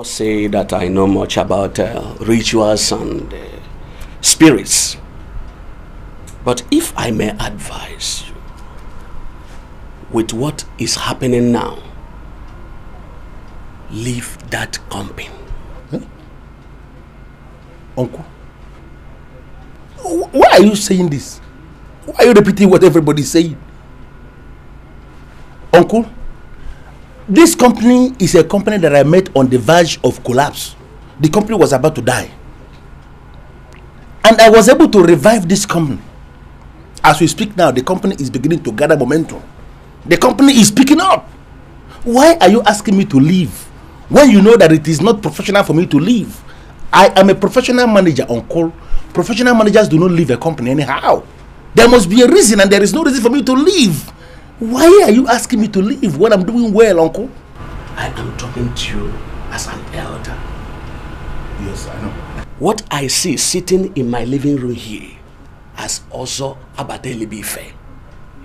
not say that I know much about rituals and spirits. But if I may advise you, with what is happening now, leave that company. Huh? Uncle, why are you saying this? Why are you repeating what everybody is saying? Uncle, this company is a company that I met on the verge of collapse. The company was about to die. And I was able to revive this company. As we speak now, the company is beginning to gather momentum. The company is picking up. Why are you asking me to leave when you know that it is not professional for me to leave? I am a professional manager, Uncle. Professional managers do not leave a company anyhow. There must be a reason, and there is no reason for me to leave. Why are you asking me to leave when I'm doing well, Uncle? I am talking to you as an elder. Yes, I know. What I see sitting in my living room here as also Abateli Bife,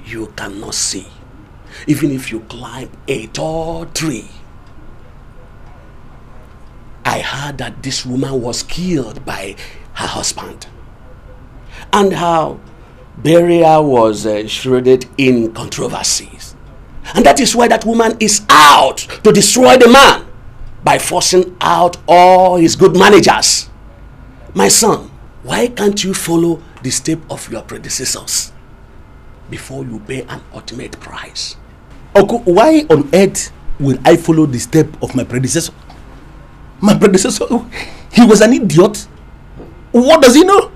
you cannot see. Even if you climb a tall tree. I heard that this woman was killed by her husband. And how burial was shrouded in controversies. And that is why that woman is out to destroy the man by forcing out all his good managers. My son, why can't you follow the step of your predecessors before you pay an ultimate price? Uncle, why on earth will I follow the step of my predecessor? My predecessor, he was an idiot. What does he know?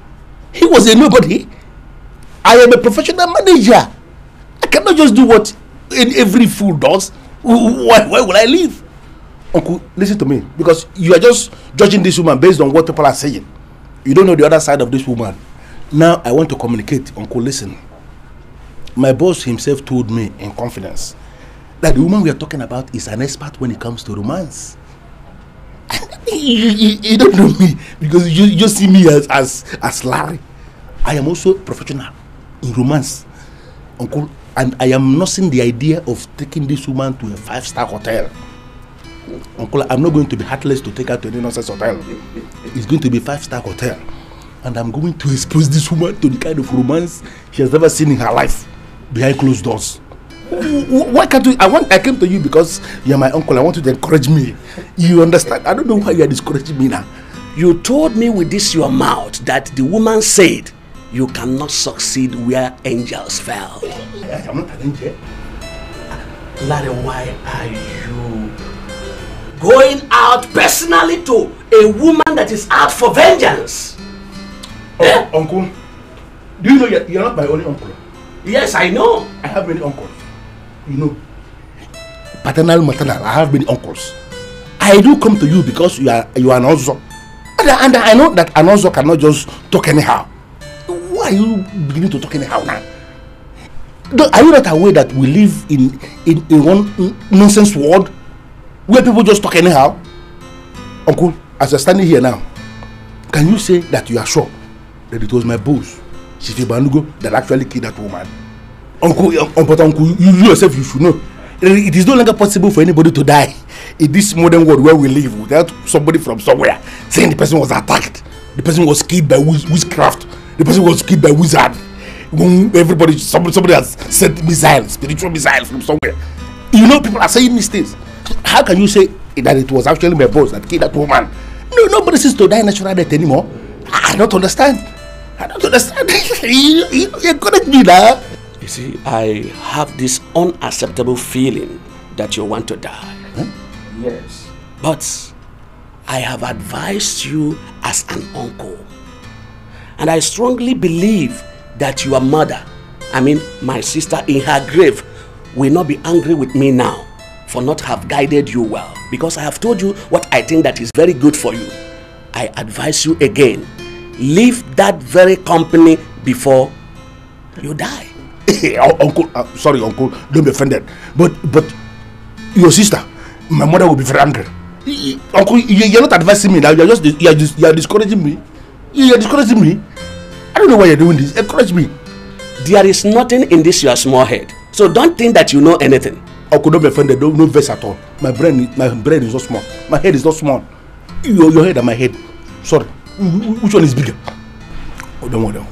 He was a nobody. I am a professional manager. I cannot just do what every fool does. Why will I leave? Uncle, listen to me, because you are just judging this woman based on what people are saying. You don't know the other side of this woman. Now I want to communicate. Uncle, listen. My boss himself told me in confidence that the woman we are talking about is an expert when it comes to romance. You don't know me because you just see me as Larry. I am also professional in romance, Uncle, and I am nursing the idea of taking this woman to a 5-star hotel. Uncle, I'm not going to be heartless to take her to any nonsense hotel. It's going to be a 5-star hotel, and I'm going to expose this woman to the kind of romance she has never seen in her life behind closed doors. Why can't you? I came to you because you're my uncle. I want you to encourage me. You understand? I don't know why you are discouraging me now. You told me with this your mouth that the woman said you cannot succeed where angels fell. I am not an angel. Larry, why are you going out personally to a woman that is out for vengeance? Uncle, do you know you're not my only uncle? Yes, I know. I have many uncles. You know, paternal, maternal. I have many uncles. I do come to you because you are an Ozo, and I know that an Ozo cannot just talk anyhow. Why are you beginning to talk anyhow now? Are you not aware that we live in one nonsense world where people just talk anyhow? Uncle, as you're standing here now, can you say that you are sure that it was my boss, Chief Banugo, that actually killed that woman? Uncle, but Uncle, you yourself, you should know. It is no longer possible for anybody to die in this modern world where we live without somebody from somewhere saying the person was attacked, the person was killed by witchcraft, the person was killed by wizard. When somebody has sent missiles, spiritual missiles from somewhere. You know, people are saying these things. How can you say that it was actually my boss that killed that woman? No, nobody seems to die natural death anymore. I don't understand. You encourage me now. You see, I have this unacceptable feeling that you want to die. Huh? Yes. But I have advised you as an uncle. And I strongly believe that your mother, my sister in her grave, will not be angry with me now for not have guided you well. Because I have told you what I think that is very good for you. I advise you again, leave that very company before you die. Uncle, sorry, Uncle, don't be offended. But your sister, my mother will be very angry. Uncle, you're not advising me now. You're discouraging me. You're discouraging me. I don't know why you're doing this. Encourage me. There is nothing in this your small head. So don't think that you know anything. Uncle, don't be offended. Don't vex at all. My brain is not small. My head is not small. Your head and my head. Sorry. Which one is bigger? Oh, don't worry.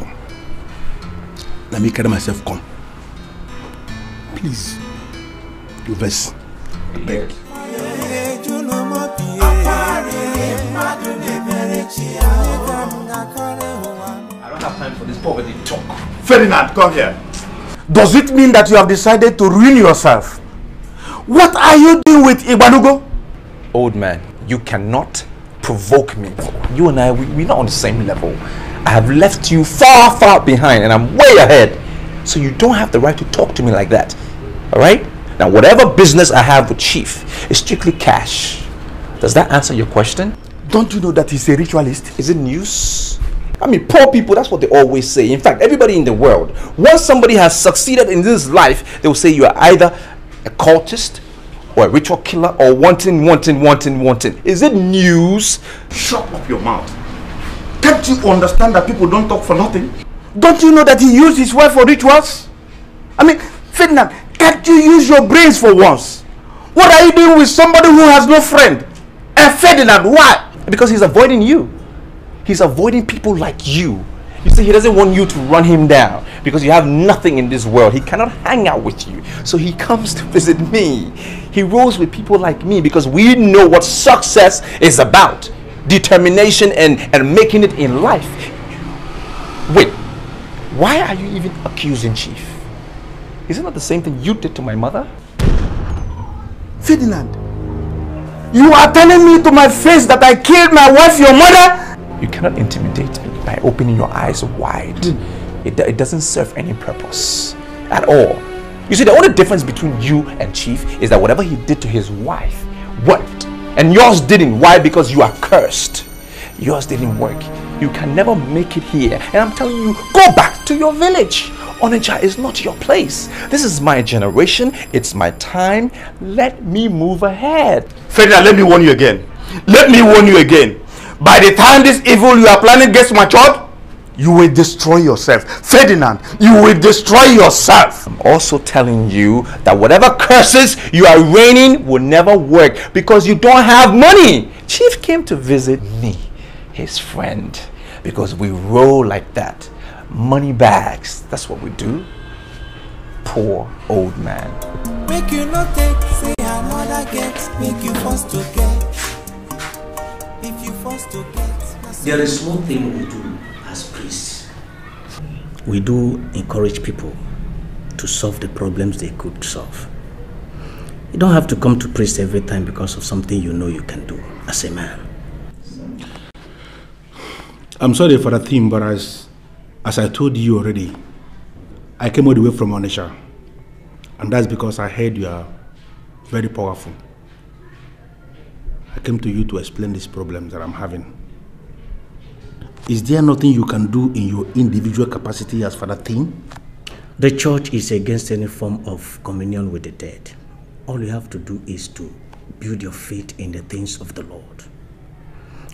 Let me carry myself. Come. Please. You verse. I beg. I don't have time for this poverty talk. Ferdinand, come here. Does it mean that you have decided to ruin yourself? What are you doing with Igbanugo? Old man, you cannot provoke me. You and we're not on the same level. I have left you far, far behind and I'm way ahead. So you don't have the right to talk to me like that. Alright? Now whatever business I have with Chief is strictly cash. Does that answer your question? Don't you know that he's a ritualist? Is it news? I mean, poor people, that's what they always say. In fact, everybody in the world, once somebody has succeeded in this life, they will say you are either a cultist or a ritual killer or wanting. Is it news? Shut up your mouth. Can't you understand that people don't talk for nothing? Don't you know that he used his wife for rituals? I mean, Ferdinand, can't you use your brains for once? What are you doing with somebody who has no friend? And Ferdinand, why? Because he's avoiding you. He's avoiding people like you. You see, he doesn't want you to run him down because you have nothing in this world. He cannot hang out with you. So he comes to visit me. He rolls with people like me because we know what success is about. Determination and making it in life. Wait, why are you even accusing Chief? Is it not the same thing you did to my mother? Ferdinand, you are telling me to my face that I killed my wife, your mother? You cannot intimidate me by opening your eyes wide. It doesn't serve any purpose at all. You see, the only difference between you and Chief is that whatever he did to his wife worked. And yours didn't. Why? Because you are cursed. Yours didn't work. You can never make it here. And I'm telling you, go back to your village. Onitsha is not your place. This is my generation. It's my time. Let me move ahead. Ferdinand, let me warn you again. Let me warn you again. By the time this evil you are planning gets matured, you will destroy yourself. Ferdinand, you will destroy yourself. I'm also telling you that whatever curses you are raining will never work because you don't have money. Chief came to visit me, his friend, because we roll like that. Money bags, that's what we do. Poor old man. Make you not take, say another get, make you forced to get. If you forced to get. There is one thing we do as priests. We do encourage people to solve the problems they could solve. You don't have to come to priest every time because of something you know you can do as a man. I'm sorry for the theme, but as I told you already, I came all the way from Onitsha. And that's because I heard you are very powerful. I came to you to explain these problems that I'm having. Is there nothing you can do in your individual capacity as Father Theme? The church is against any form of communion with the dead. All you have to do is to build your faith in the things of the Lord.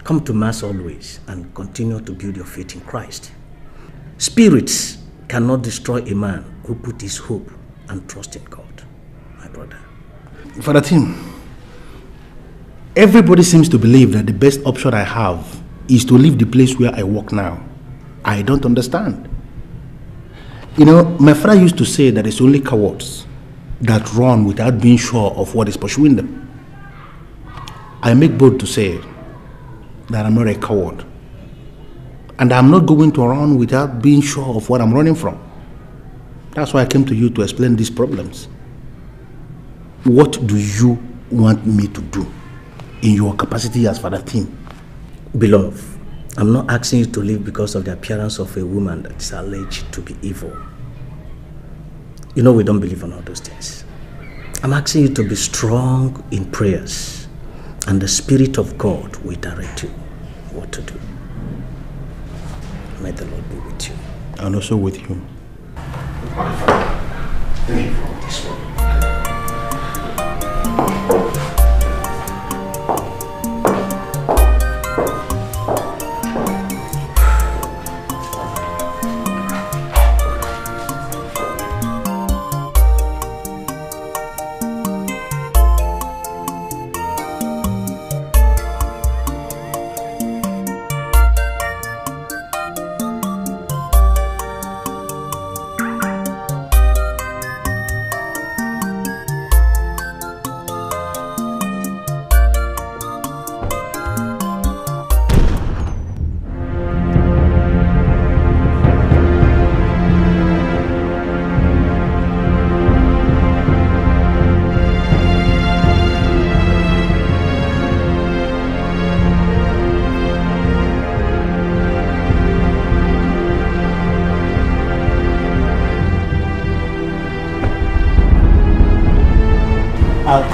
Come to Mass always and continue to build your faith in Christ. Spirits cannot destroy a man who put his hope and trust in God, my brother. Father Theme, everybody seems to believe that the best option I have is to leave the place where I work now. I don't understand. You know, my father used to say that it's only cowards that run without being sure of what is pursuing them. I make bold to say that I'm not a coward. And I'm not going to run without being sure of what I'm running from. That's why I came to you to explain these problems. What do you want me to do in your capacity as Father Theme? Beloved, I'm not asking you to live because of the appearance of a woman that is alleged to be evil. You know we don't believe in all those things. I'm asking you to be strong in prayers, and the Spirit of God will direct you what to do. May the Lord be with you. And also with you. This one.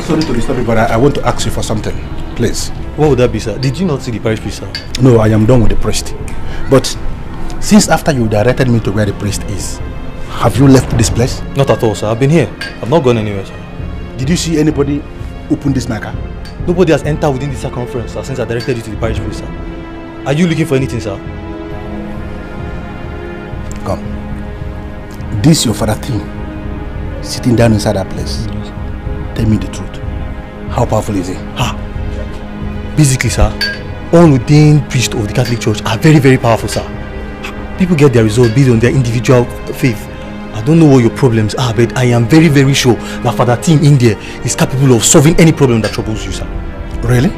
Sorry to disturb you, but I want to ask you for something, please. What would that be, sir? Did you not see the parish priest, sir? No, I am done with the priest. But since after you directed me to where the priest is, have you left this place? Not at all, sir. I've been here. I've not gone anywhere, sir. Did you see anybody open this maker? Nobody has entered within the circumference, sir, since I directed you to the parish priest, sir. Are you looking for anything, sir? Come. This your father team sitting down inside that place. Yes. Tell me the truth. How powerful is he? Basically, sir, all ordained priests of the Catholic Church are very, very powerful, sir. People get their results based on their individual faith. I don't know what your problems are, but I am very, very sure that Father Tim in there is capable of solving any problem that troubles you, sir. Really?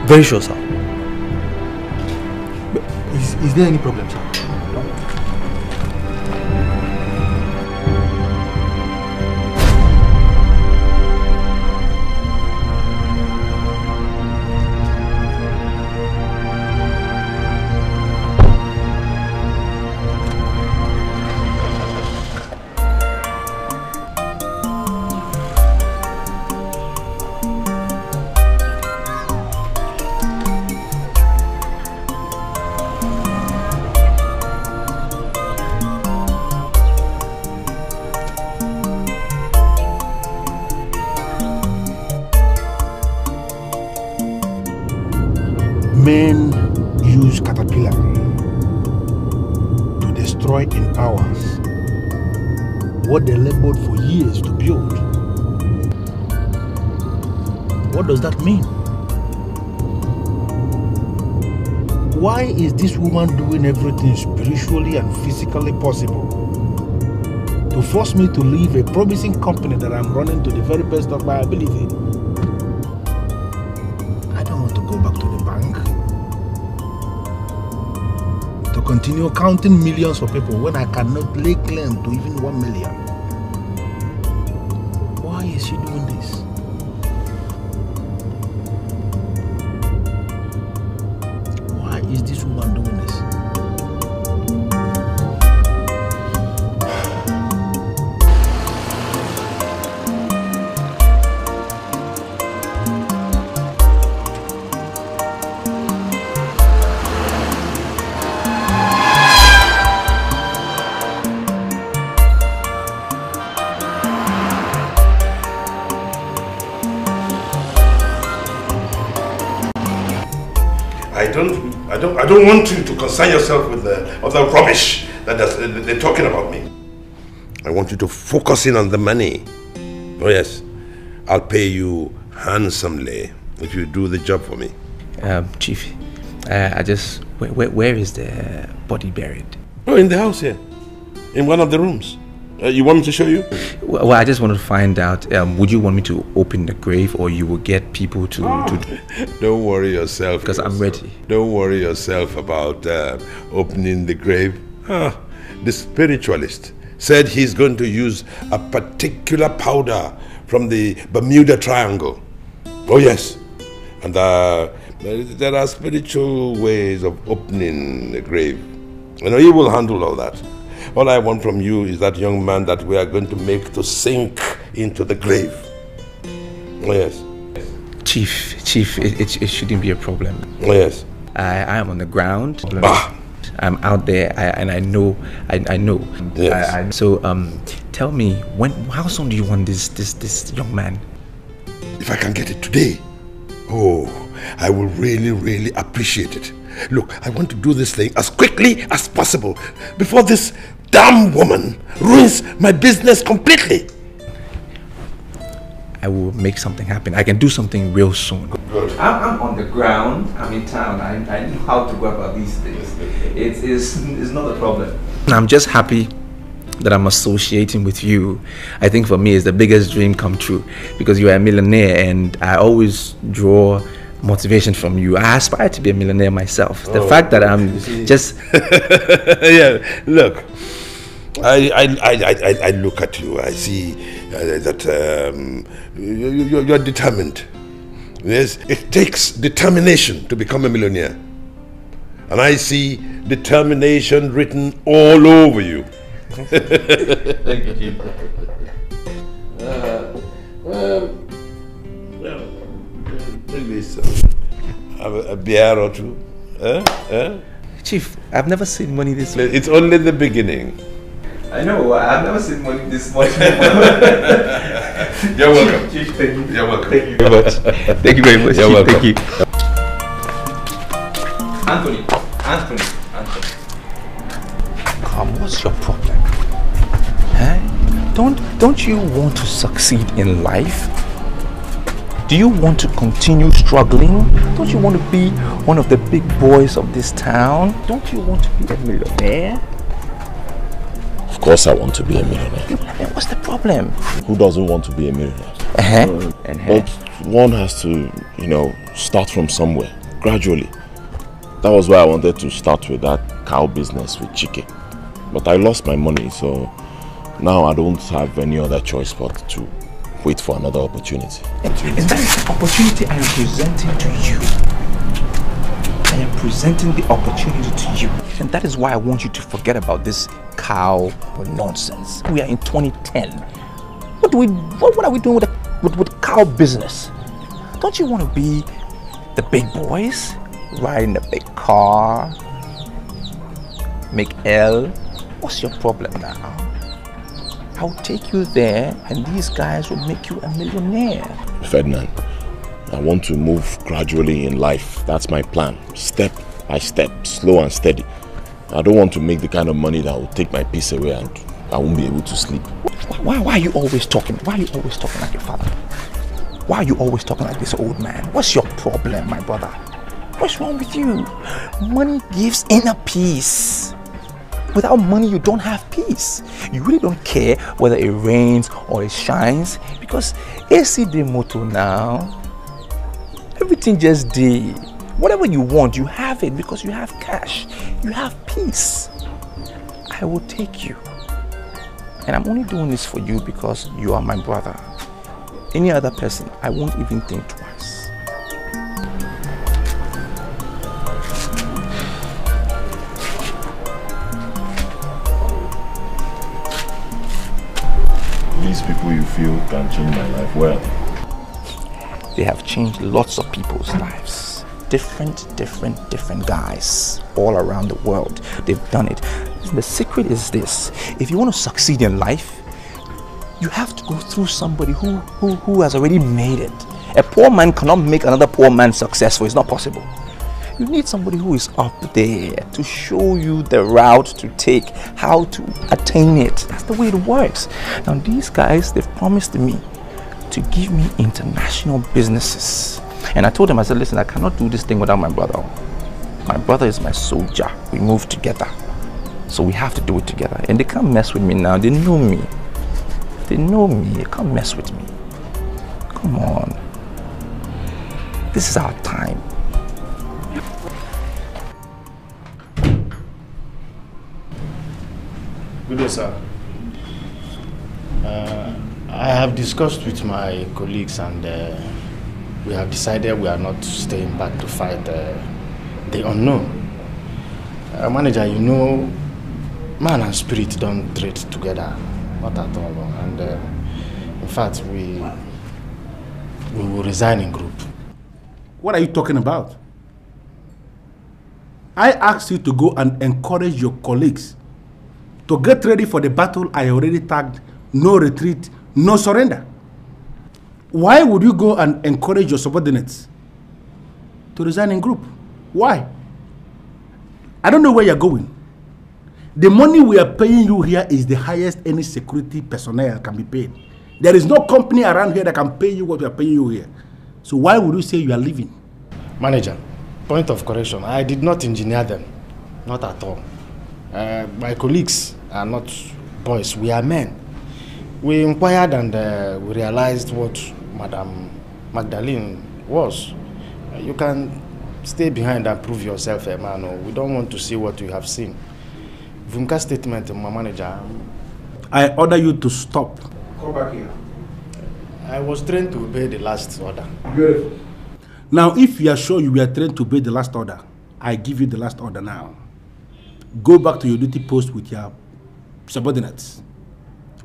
Very sure, sir. But is there any problem, sir? Men use caterpillar to destroy in hours what they labored for years to build. What does that mean? Why is this woman doing everything spiritually and physically possible to force me to leave a promising company that I'm running to the very best of my ability? I don't want to go back to the bank to continue counting millions of people when I cannot lay claim to even 1 million. Why is she doing this? Why is this woman doing this? I don't want you to concern yourself with the rubbish that they're talking about me. I want you to focus in on the money. Oh yes, I'll pay you handsomely if you do the job for me. Chief, where is the body buried? Oh, in the house here, in one of the rooms. You want me to show you? Well, I just wanted to find out, would you want me to open the grave, or you will get people to Don't worry yourself. Because I'm ready. Don't worry yourself about opening the grave. The spiritualist said he's going to use a particular powder from the Bermuda Triangle. Oh yes. And there are spiritual ways of opening the grave. You know, he will handle all that. All I want from you is that young man that we are going to make to sink into the grave. Oh yes. Chief, it shouldn't be a problem. Oh yes. I am on the ground. Bah. I'm out there, and I know. Yes. So tell me, how soon do you want this young man? If I can get it today, oh, I will really, really appreciate it. Look, I want to do this thing as quickly as possible before this damn woman ruins my business completely. I will make something happen. I can do something real soon. Good. I'm on the ground. I'm in town. I know how to go about these things. It's not a problem. I'm just happy that I'm associating with you. I think for me it's the biggest dream come true, because you are a millionaire and I always draw motivation from you. I aspire to be a millionaire myself. The fact that I'm just yeah, look, I look at you. I see that you're determined. Yes, it takes determination to become a millionaire, and I see determination written all over you. Thank you, Chief. Listen, a beer or two. Chief, I've never seen money this way. It's only the beginning. I know, I've never seen money this much. You're welcome. Chief, thank you. You're welcome. Thank you very much. Thank you very much. You're welcome. Thank you. Anthony. Come, what's your problem? Huh? Don't you want to succeed in life? Do you want to continue struggling? Don't you want to be one of the big boys of this town? Don't you want to be a millionaire? Of course I want to be a millionaire. What's the problem? Who doesn't want to be a millionaire? But one has to, start from somewhere, gradually. That was why I wanted to start with that cow business with Chike. But I lost my money, so now I don't have any other choice but to wait for another opportunity. And that is the opportunity I am presenting to you. I am presenting the opportunity to you. And that is why I want you to forget about this cow nonsense. We are in 2010. What are we doing with cow business? Don't you want to be the big boys? Riding a big car? Make L? What's your problem now? I'll take you there and these guys will make you a millionaire. Ferdinand, I want to move gradually in life. That's my plan. Step by step, slow and steady. I don't want to make the kind of money that will take my peace away and I won't be able to sleep. Why are you always talking? Why are you always talking like your father? Why are you always talking like this old man? What's your problem, my brother? What's wrong with you? Money gives inner peace. Without money, you don't have peace. You really don't care whether it rains or it shines because AC de moto now. Everything just day. Whatever you want, you have it because you have cash. You have peace. I will take you. And I'm only doing this for you because you are my brother. Any other person, I won't even think twice. These people you feel can change my life well. They have changed lots of people's lives. Different guys all around the world. They've done it. The secret is this. If you want to succeed in life, you have to go through somebody who has already made it. A poor man cannot make another poor man successful. It's not possible. You need somebody who is up there to show you the route to take, how to attain it. That's the way it works. Now these guys, they've promised me to give me international businesses. And I told them, I said, listen, I cannot do this thing without my brother. My brother is my soldier. We move together. So we have to do it together. And they can't mess with me now. They know me. They know me. They can't mess with me. Come on. This is our time. Good day, sir. I have discussed with my colleagues and we have decided we are not staying back to fight the unknown. Manager, you know, man and spirit don't trade together, not at all. And in fact, we will resign in group. What are you talking about? I asked you to go and encourage your colleagues to get ready for the battle I already tagged no retreat, no surrender. Why would you go and encourage your subordinates to resign in group? Why? I don't know where you're going. The money we are paying you here is the highest any security personnel can be paid. There is no company around here that can pay you what we are paying you here. So why would you say you are leaving? Manager, point of correction. I did not engineer them. Not at all. My colleagues are not boys. We are men. We inquired and we realized what Madam Magdalene was. You can stay behind and prove yourself a man. We don't want to see what you have seen. Vunka statement, my manager. I order you to stop. Come back here. I was trained to obey the last order. Beautiful. Now, if you are sure you were trained to obey the last order, I give you the last order now. Go back to your duty post with your subordinates.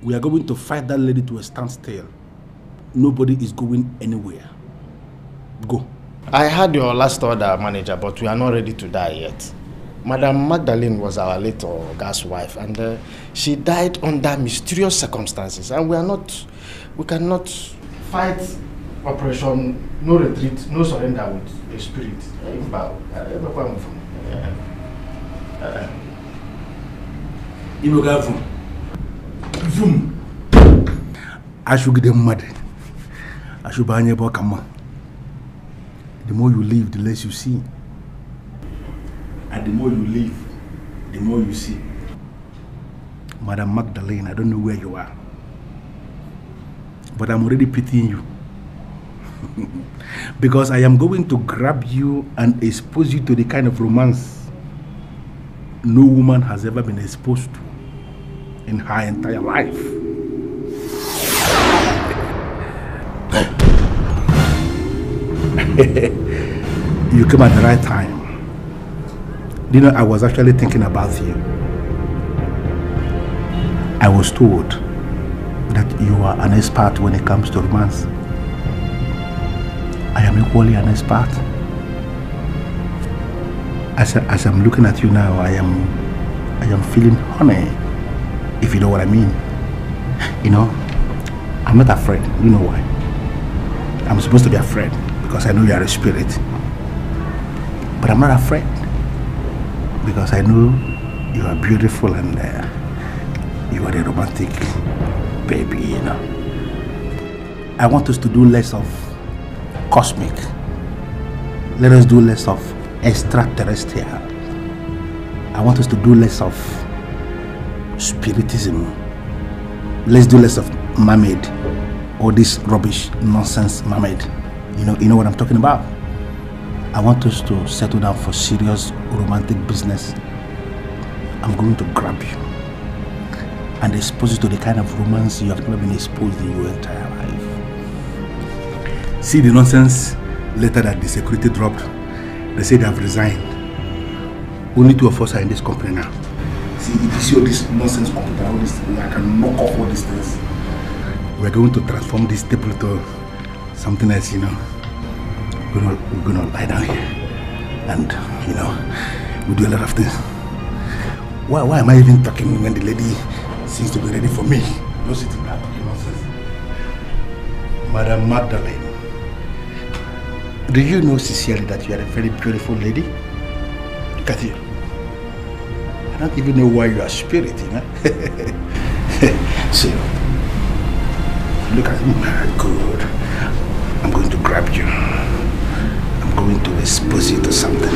We are going to fight that lady to a standstill. Nobody is going anywhere. Go. I had your last order, manager, but we are not ready to die yet. Madam Magdalene was our late gas wife, and she died under mysterious circumstances, and we cannot fight Operation No Retreat, No Surrender with a spirit. I should get them mad. I should buy a book. The more you live, the less you see. And the more you live, the more you see. Madam Magdalene, I don't know where you are. But I'm already pitying you. Because I am going to grab you and expose you to the kind of romance no woman has ever been exposed to in her entire life. You came at the right time. You know, I was actually thinking about you. I was told that you are an expert when it comes to romance. I am equally an expert. As I'm looking at you now, I am feeling honey, if you know what I mean. You know, I'm not afraid. You know why? I'm supposed to be afraid because I know you are a spirit. But I'm not afraid because I know you are beautiful and you are a romantic baby, you know. I want us to do less of cosmic. Let us do less of extraterrestrial. I want us to do less of spiritism. Let's do less of mermaid, or this rubbish nonsense mermaid. You know what I'm talking about? I want us to settle down for serious romantic business. I'm going to grab you and expose you to the kind of romance you have never been exposed in your entire life. See the nonsense letter that the security dropped? They say they have resigned. Only 2 of us are in this company now. See, if you see all this nonsense computer, all this, I can knock off all these things. We're going to transform this table to something else, you know. We're gonna lie down here and, you know, we do a lot of things. Why am I even talking when the lady seems to be ready for me? Don't sit in that talking nonsense. Madam Magdalene, do you know sincerely that you are a very beautiful lady? Look at you. I don't even know why you are spirit, you know. See, look at me. Good. I'm going to grab you. I'm going to expose you to something.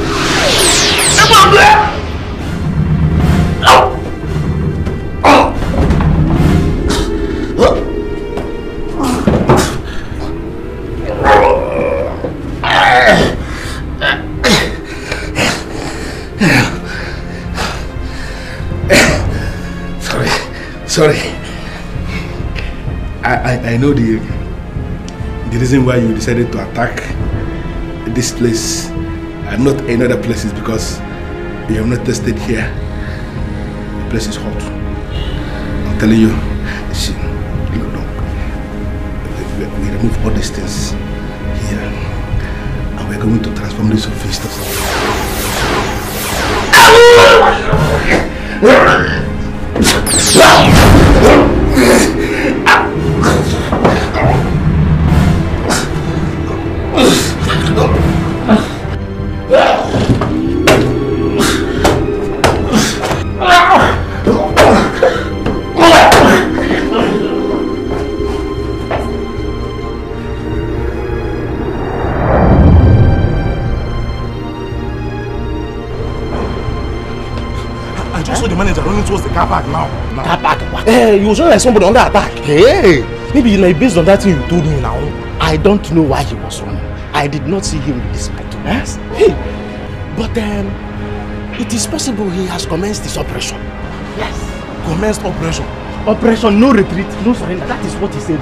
Sorry. I know the reason why you decided to attack this place and not any other places, because you have not tested here. The place is hot. I'm telling you. See, look. We remove all these things here and we're going to transform this office to car park now. Car park? Hey, you was running like somebody under attack. Hey, maybe like based on that thing you told me now. I don't know why he was running. I did not see him with this battle. Yes? Hey, but it is possible he has commenced his operation. Yes. Commenced operation. Operation no retreat, no surrender. That is what he said.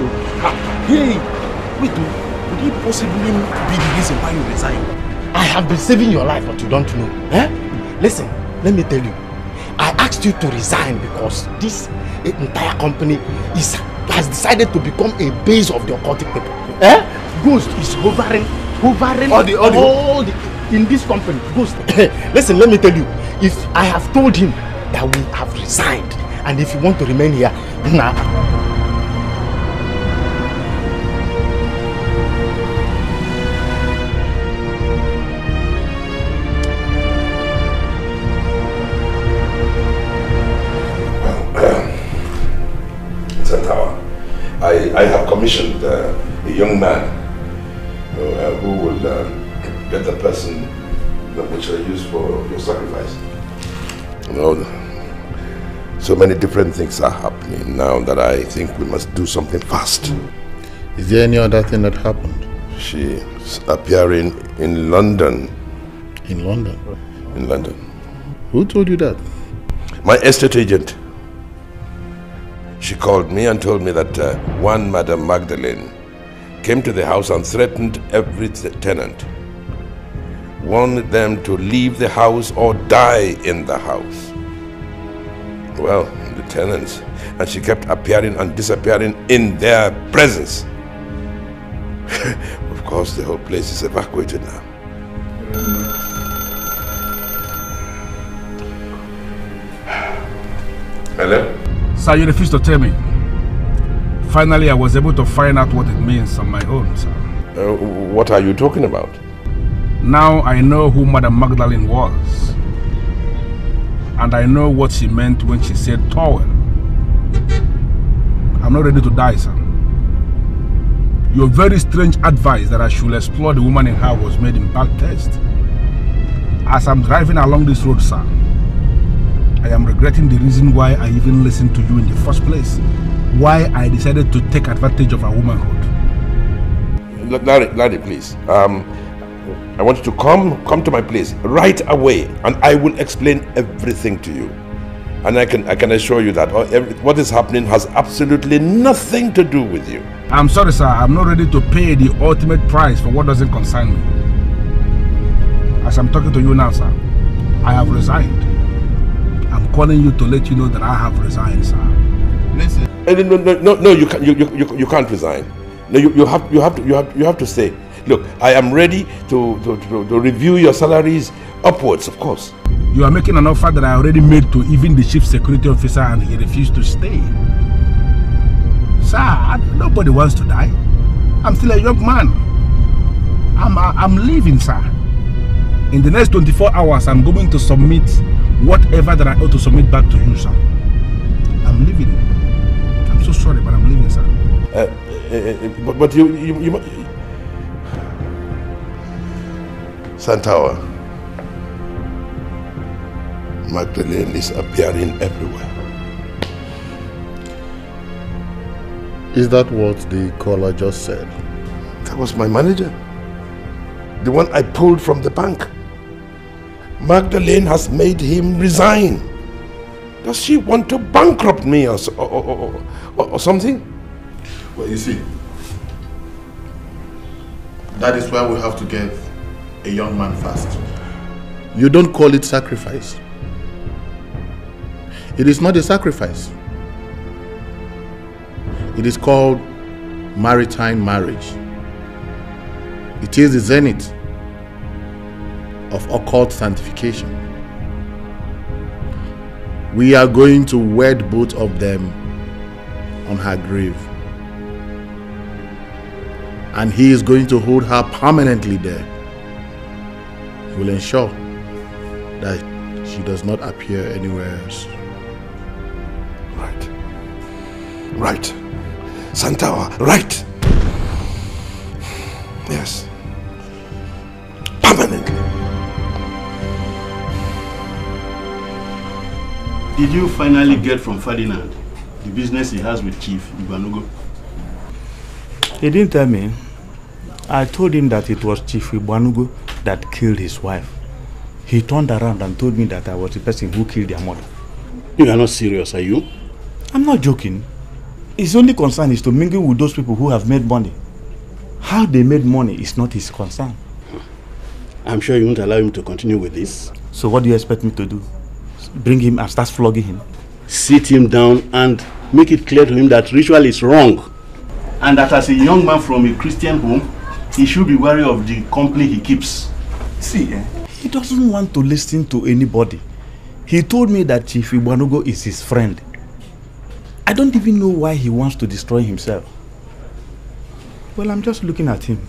Hey, wait, would it possibly be the reason why you resigned? I have been saving your life, but you don't know. Eh? Listen, let me tell you. I asked you to resign because this entire company has decided to become a base of the occultic people. Ghost is hovering hovering in this company. Ghost. Listen, let me tell you. If I have told him that we have resigned, and if you want to remain here, nah. I have commissioned a young man who will get the person which I use for your sacrifice. You know, so many different things are happening now that I think we must do something fast. Is there any other thing that happened? She's appearing in London. In London? In London. Who told you that? My estate agent. She called me and told me that one Madame Magdalene came to the house and threatened every tenant. Wanted them to leave the house or die in the house. Well, the tenants. And she kept appearing and disappearing in their presence. Of course, the whole place is evacuated now. Hello? Sir, you refused to tell me. Finally, I was able to find out what it means on my own, sir. What are you talking about? Now I know who Madame Magdalene was. And I know what she meant when she said towel. I'm not ready to die, sir. Your very strange advice that I should explore the woman in her was made in bad taste. As I'm driving along this road, sir, I am regretting the reason why I even listened to you in the first place. Why I decided to take advantage of her womanhood. Larry, please. I want you to come to my place right away, and I will explain everything to you. And I can assure you that what is happening has absolutely nothing to do with you. I'm sorry, sir. I'm not ready to pay the ultimate price for what doesn't concern me. As I'm talking to you now, sir, I have resigned. I'm calling you to let you know that I have resigned, sir. Listen. No, you can't resign. No, you have to stay. Look, I am ready to review your salaries upwards, of course. You are making an offer that I already made to even the chief security officer, and he refused to stay. Sir, nobody wants to die. I'm still a young man. I'm leaving, sir. In the next 24 hours, I'm going to submit whatever that I ought to submit back to you, sir. I'm leaving. I'm so sorry, but I'm leaving, sir. But you Santawa, Magdalene is appearing everywhere. Is that what the caller just said? That was my manager. The one I pulled from the bank. Magdalene has made him resign. Does she want to bankrupt me or something? Well, you see, that is why we have to get a young man fast. You don't call it sacrifice. It is not a sacrifice. It is called maritime marriage. It is the zenith of occult sanctification. We are going to wed both of them on her grave. And he is going to hold her permanently there. He will ensure that she does not appear anywhere else. Right. Right. Santawa, right. Yes. Permanently. Did you finally get from Ferdinand the business he has with Chief Igbanugo? He didn't tell me. I told him that it was Chief Igbanugo that killed his wife. He turned around and told me that I was the person who killed their mother. You are not serious, are you? I'm not joking. His only concern is to mingle with those people who have made money. How they made money is not his concern. I'm sure you won't allow him to continue with this. So what do you expect me to do? Bring him and start flogging him? Sit him down and make it clear to him that ritual is wrong. And that as a young man from a Christian home, he should be wary of the company he keeps. See, he doesn't want to listen to anybody. He told me that Chief Igbanugo is his friend. I don't even know why he wants to destroy himself. Well, I'm just looking at him.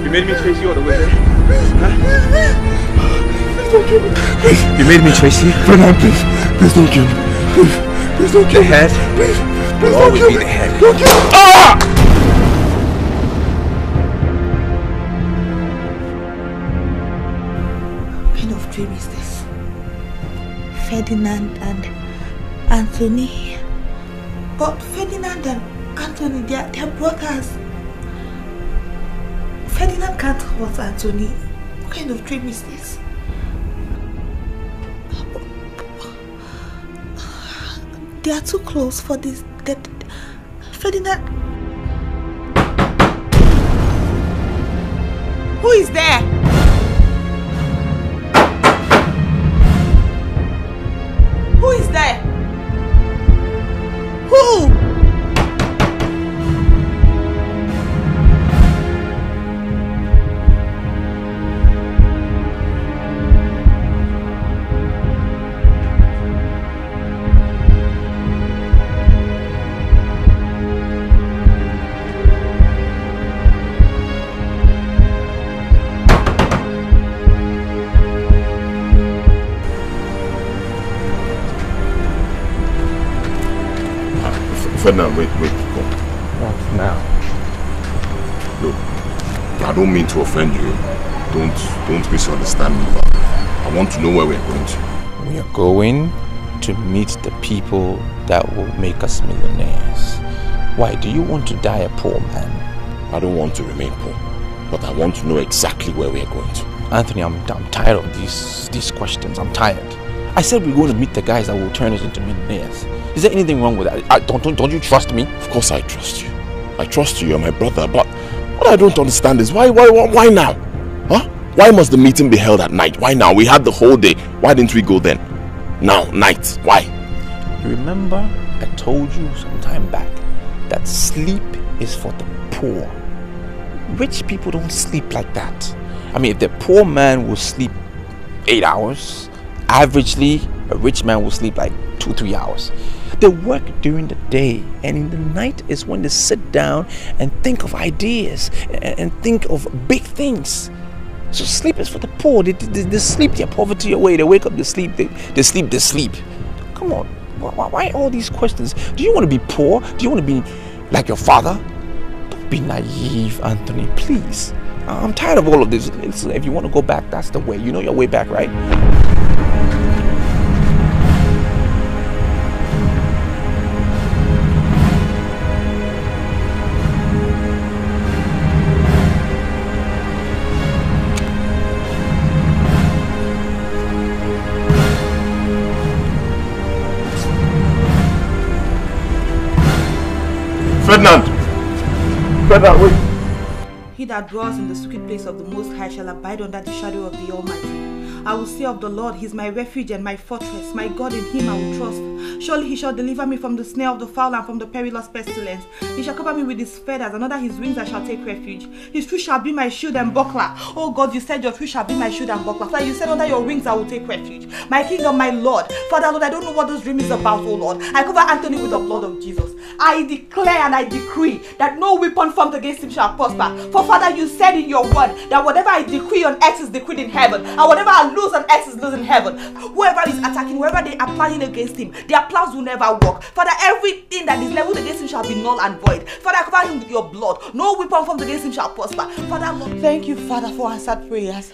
You made me chase you all the way there. Huh? You made me chase you? Fernand, please don't kill me. Please don't kill me. The head will always be the head. Don't kill me. Ah! What kind of dream is this? Ferdinand and Anthony. But Ferdinand and Anthony, they're brothers. Ferdinand can't hurt Anthony. What kind of dream is this? They are too close for this. Ferdinand. Who is there? Who is there? Who? Ferdinand, wait, come. What now? Look, I don't mean to offend you. Don't misunderstand me, but I want to know where we're going to. We are going to meet the people that will make us millionaires. Why, do you want to die a poor man? I don't want to remain poor, but I want to know exactly where we're going to. Anthony, I'm tired of these questions. I'm tired. I said we're going to meet the guys that will turn us into millionaires. Is there anything wrong with that? Don't you trust me? Of course I trust you. I trust you, you're my brother, but what I don't understand is why now? Huh? Why must the meeting be held at night? Why now? We had the whole day. Why didn't we go then? Now, night. Why? You remember I told you some time back that sleep is for the poor. Rich people don't sleep like that. I mean, if the poor man will sleep 8 hours, averagely, a rich man will sleep like 2-3 hours. They work during the day, and in the night is when they sit down and think of ideas and think of big things. So sleep is for the poor. They sleep their poverty away. They wake up, they sleep, they sleep. Come on, why all these questions? Do you want to be poor? Do you want to be like your father? Don't be naive, Anthony, please. I'm tired of all of this. Listen, if you want to go back, that's the way. You know your way back, right? Ferdinand, wait. He that dwells in the secret place of the Most High shall abide under the shadow of the Almighty. I will say of the Lord, He is my refuge and my fortress. My God, in Him I will trust. Surely He shall deliver me from the snare of the fowler and from the perilous pestilence. He shall cover me with His feathers, and under His wings I shall take refuge. His truth shall be my shield and buckler. Oh God, you said your truth shall be my shield and buckler. Father, you said under your wings I will take refuge. My King and my Lord. Father, Lord, I don't know what this dream is about, oh Lord. I cover Anthony with the blood of Jesus. I declare and I decree that no weapon formed against him shall prosper. For Father, you said in your word that whatever I decree on earth is decreed in heaven, and whatever I lose on earth is lost in heaven. Whoever is attacking, whoever they are planning against him, their plans will never work. Father, everything that is leveled against him shall be null and void. Father, I cover him with your blood. No weapon formed against him shall prosper. Father, Lord, thank you, Father, for answered prayers.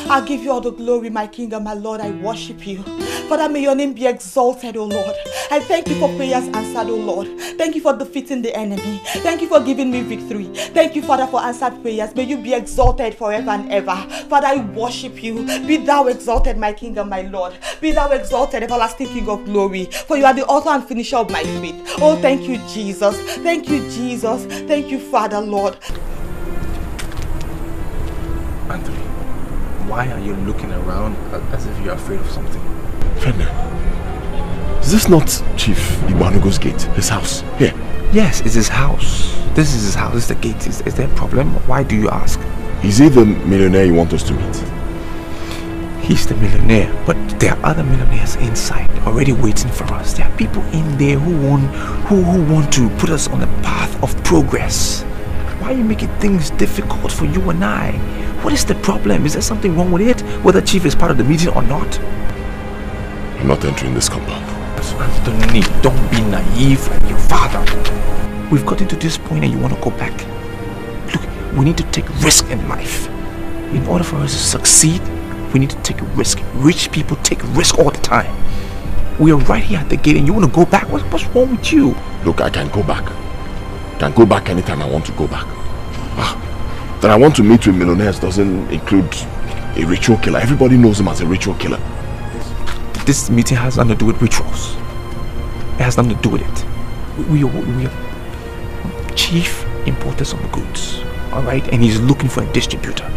I give you all the glory, my King and my Lord. I worship you. Father, may your name be exalted, O Lord. I thank you for prayers answered, O Lord. Thank you for defeating the enemy. Thank you for giving me victory. Thank you, Father, for answered prayers. May you be exalted forever and ever. Father, I worship you. Be thou exalted, my King and my Lord. Be thou exalted, everlasting King of glory. For you are the author and finisher of my faith. Oh, thank you, Jesus. Thank you, Jesus. Thank you, Father, Lord. Anthony, why are you looking around as if you're afraid of something? Ferdinand, is this not Chief Igbanugo's gate? His house? Here? Yes, it's his house. This is his house. This is the gate. Is there a problem? Why do you ask? Is he the millionaire you want us to meet? He's the millionaire, but there are other millionaires inside already waiting for us. There are people in there who want to put us on the path of progress. Why are you making things difficult for you and I? What is the problem? Is there something wrong with it? Whether Chief is part of the meeting or not? I'm not entering this compound. Anthony, don't be naive like your father. We've gotten to this point and you want to go back. Look, we need to take risk in life. In order for us to succeed, we need to take a risk. Rich people take risk all the time. We are right here at the gate and you want to go back? What's wrong with you? Look, I can go back. I can go back anytime I want to go back. That I want to meet with millionaires doesn't include a ritual killer. Everybody knows him as a ritual killer. This meeting has nothing to do with rituals. It has nothing to do with it. We are Chief imported some goods, alright? And he's looking for a distributor.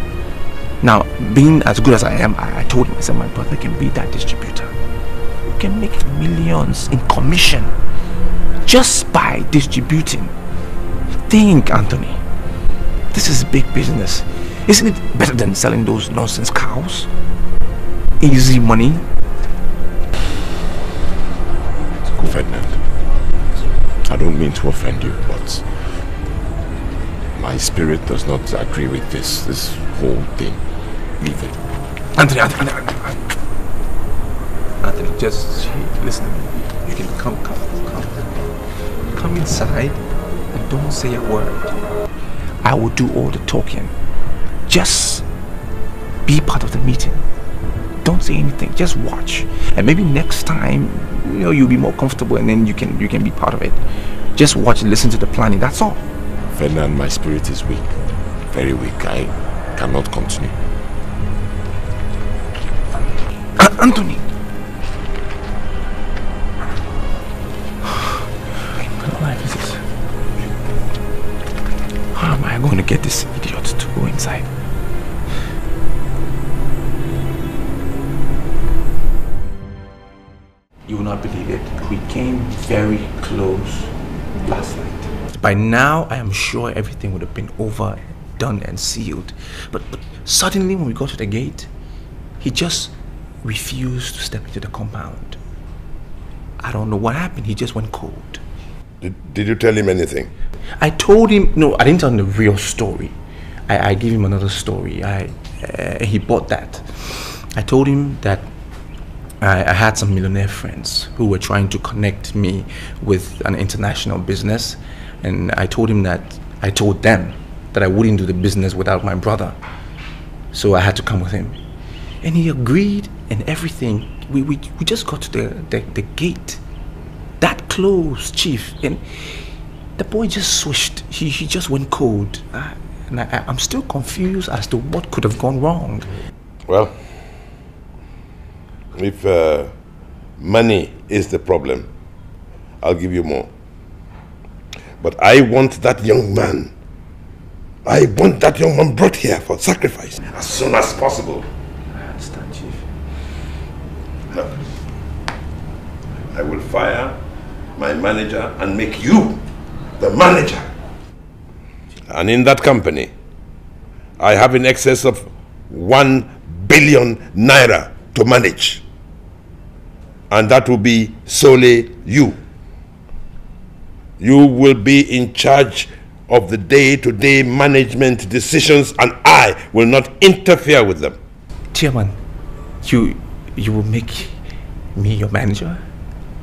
Now, being as good as I am, I told him, I said, my brother can be that distributor. We can make millions in commission just by distributing. Think, Anthony. This is big business. Isn't it better than selling those nonsense cows? Easy money. Ferdinand, I don't mean to offend you, but my spirit does not agree with this whole thing. Leave it. Anthony, just listen to me. You can come inside and don't say a word. I will do all the talking. Just be part of the meeting. Don't say anything. Just watch, and maybe next time, you'll be more comfortable, and then you can be part of it. Just watch and listen to the planning. That's all. Ferdinand, my spirit is weak, very weak. I cannot continue. Anthony. What life is this? How am I going to get this idiot to go inside? You will not believe it. We came very close last night. By now, I am sure everything would have been over, done and sealed. But suddenly when we got to the gate, he just refused to step into the compound. I don't know what happened. He just went cold. Did you tell him anything? I told him, no, I didn't tell him the real story. I gave him another story. He bought that. I told him that I had some millionaire friends who were trying to connect me with an international business, and I told them that I wouldn't do the business without my brother. So I had to come with him. And he agreed and everything. We just got to the gate. That close, Chief. And the boy just switched. He just went cold. And I'm still confused as to what could have gone wrong. Well, if money is the problem, I'll give you more. But I want that young man. I want that young man brought here for sacrifice as soon as possible. I understand, Chief. No. I will fire my manager and make you the manager. And in that company, I have in excess of 1 billion naira to manage. And that will be solely you. You will be in charge of the day-to-day management decisions, and I will not interfere with them. Chairman, you will make me your manager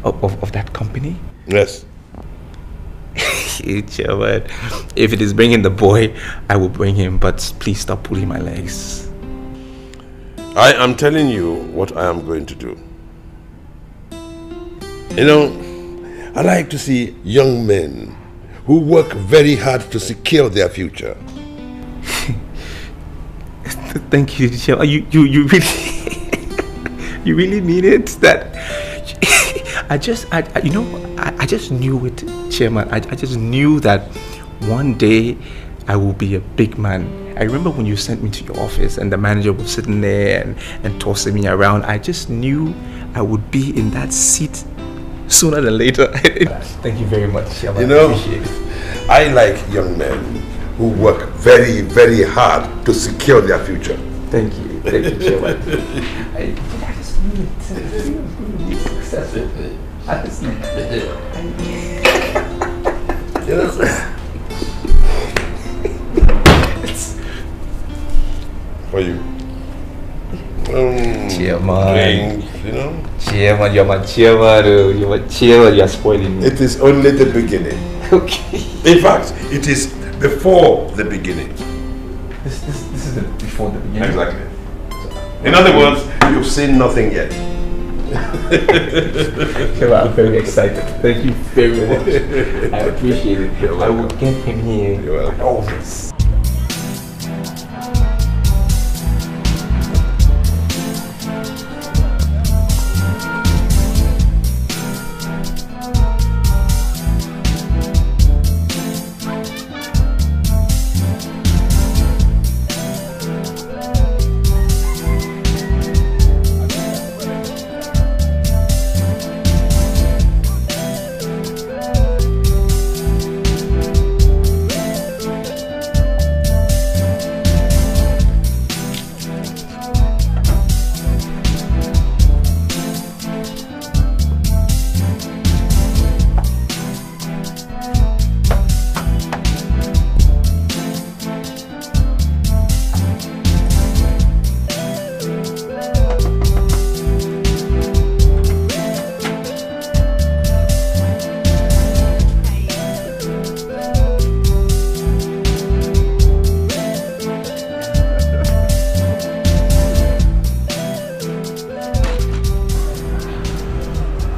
of that company? Yes. Chairman, if it is bringing the boy, I will bring him, but please stop pulling my legs. I am telling you what I am going to do. You know, I like to see young men who work very hard to secure their future. Thank you, Chairman. You really, you really mean it? That I just knew it, Chairman. I just knew that one day I will be a big man. I remember when you sent me to your office and the manager was sitting there and tossing me around. I just knew I would be in that seat sooner than later. Thank you very much, Chairman. You know, I appreciate it. I like young men who work very, very hard to secure their future. Thank you, Chairman. I just knew it. I knew it was going to be successful. Honestly. You know, for you. Chairman. Drink, you know? Chairman, you're my chairman. You're my chairman. You're spoiling me. It is only the beginning. Okay. In fact, it is before the beginning. This is before the beginning. Exactly. In other words, you've seen nothing yet. I'm very excited. Thank you very much. I appreciate it. I will get him here. You're welcome. Always.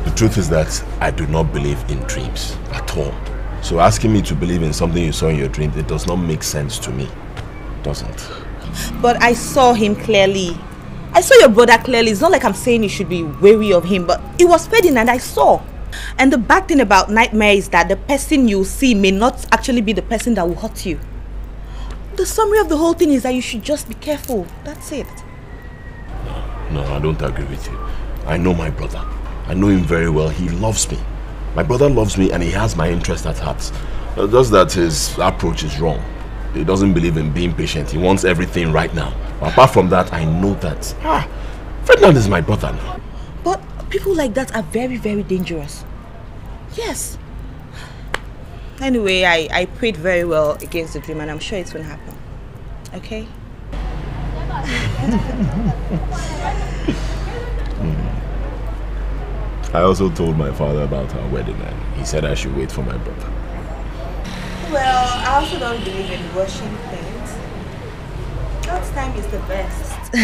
The truth is that I do not believe in dreams at all. So asking me to believe in something you saw in your dream, it does not make sense to me. It doesn't. But I saw him clearly. I saw your brother clearly. It's not like I'm saying you should be wary of him, but it was Ferdinand I saw. And the bad thing about nightmare is that the person you see may not actually be the person that will hurt you. The summary of the whole thing is that you should just be careful. That's it. No, I don't agree with you. I know my brother. I know him very well. He loves me. My brother loves me and he has my interest at heart. Just that his approach is wrong. He doesn't believe in being patient. He wants everything right now. But apart from that, I know that Ferdinand is my brother now. But people like that are very, very dangerous. Yes. Anyway, I prayed very well against the dream and I'm sure it's going to happen. Okay? I also told my father about our wedding and he said I should wait for my brother. Well, I also don't believe in rushing things. God's time is the best.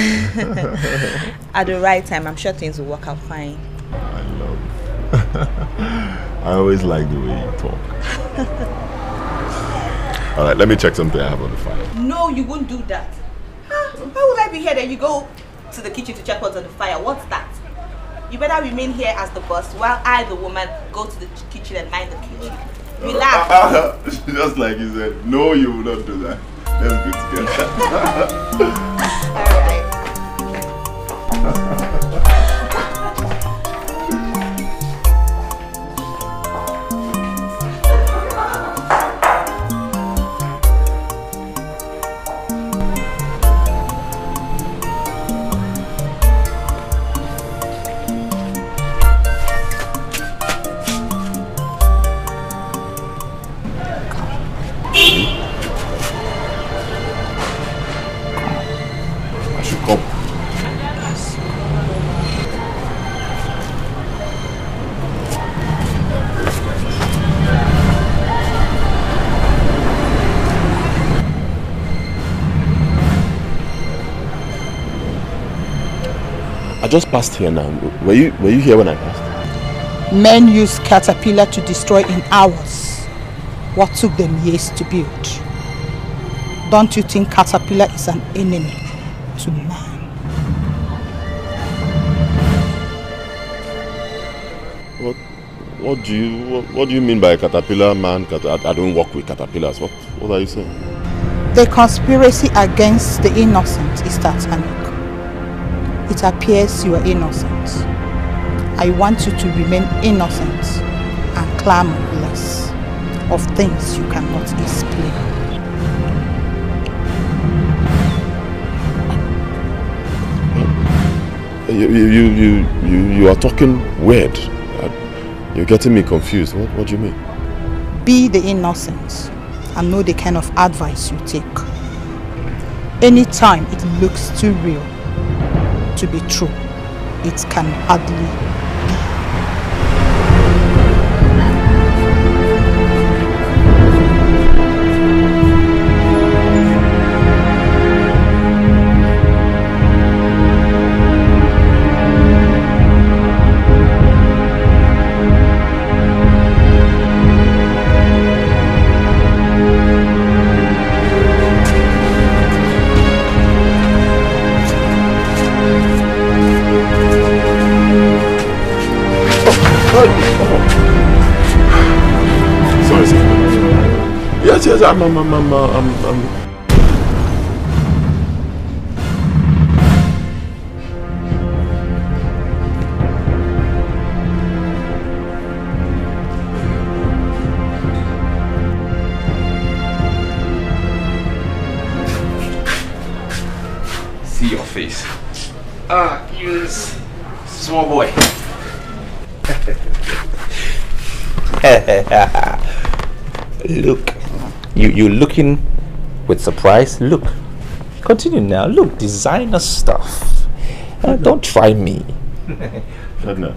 At the right time, I'm sure things will work out fine. I love it. I always like the way you talk. Alright, let me check something I have on the fire. No, you won't do that. Why would I be here then you go to the kitchen to check what's on the fire? What's that? You better remain here as the boss while I, the woman, go to the kitchen and mind the kitchen. Relax. Just like you said, no, you will not do that. Let's go together. Alright. I just passed here now. Were you here when I passed? Men use caterpillar to destroy in hours what took them years to build. Don't you think caterpillar is an enemy to man? What do you mean by caterpillar man? I don't work with caterpillars. What are you saying? The conspiracy against the innocent is satanic. It appears you are innocent. I want you to remain innocent and clamor less of things you cannot explain. You are talking weird. You're getting me confused. What do you mean? Be the innocent and know the kind of advice you take. Anytime it looks too real to be true, it can hardly be. Yes, I'm See your face. You small boy. Look, you're looking with surprise. Look, continue now. Look, designer stuff. Don't try me. No.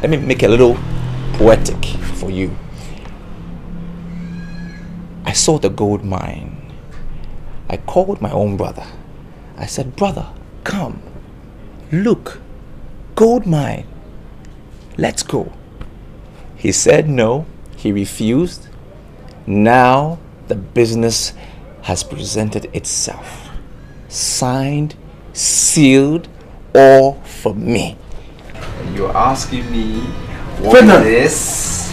Let me make it a little poetic for you. I saw the gold mine. I called my own brother. I said, brother, come, look, gold mine, let's go. He said no, he refused. Now the business has presented itself. Signed, sealed, all for me. And you're asking me what is this?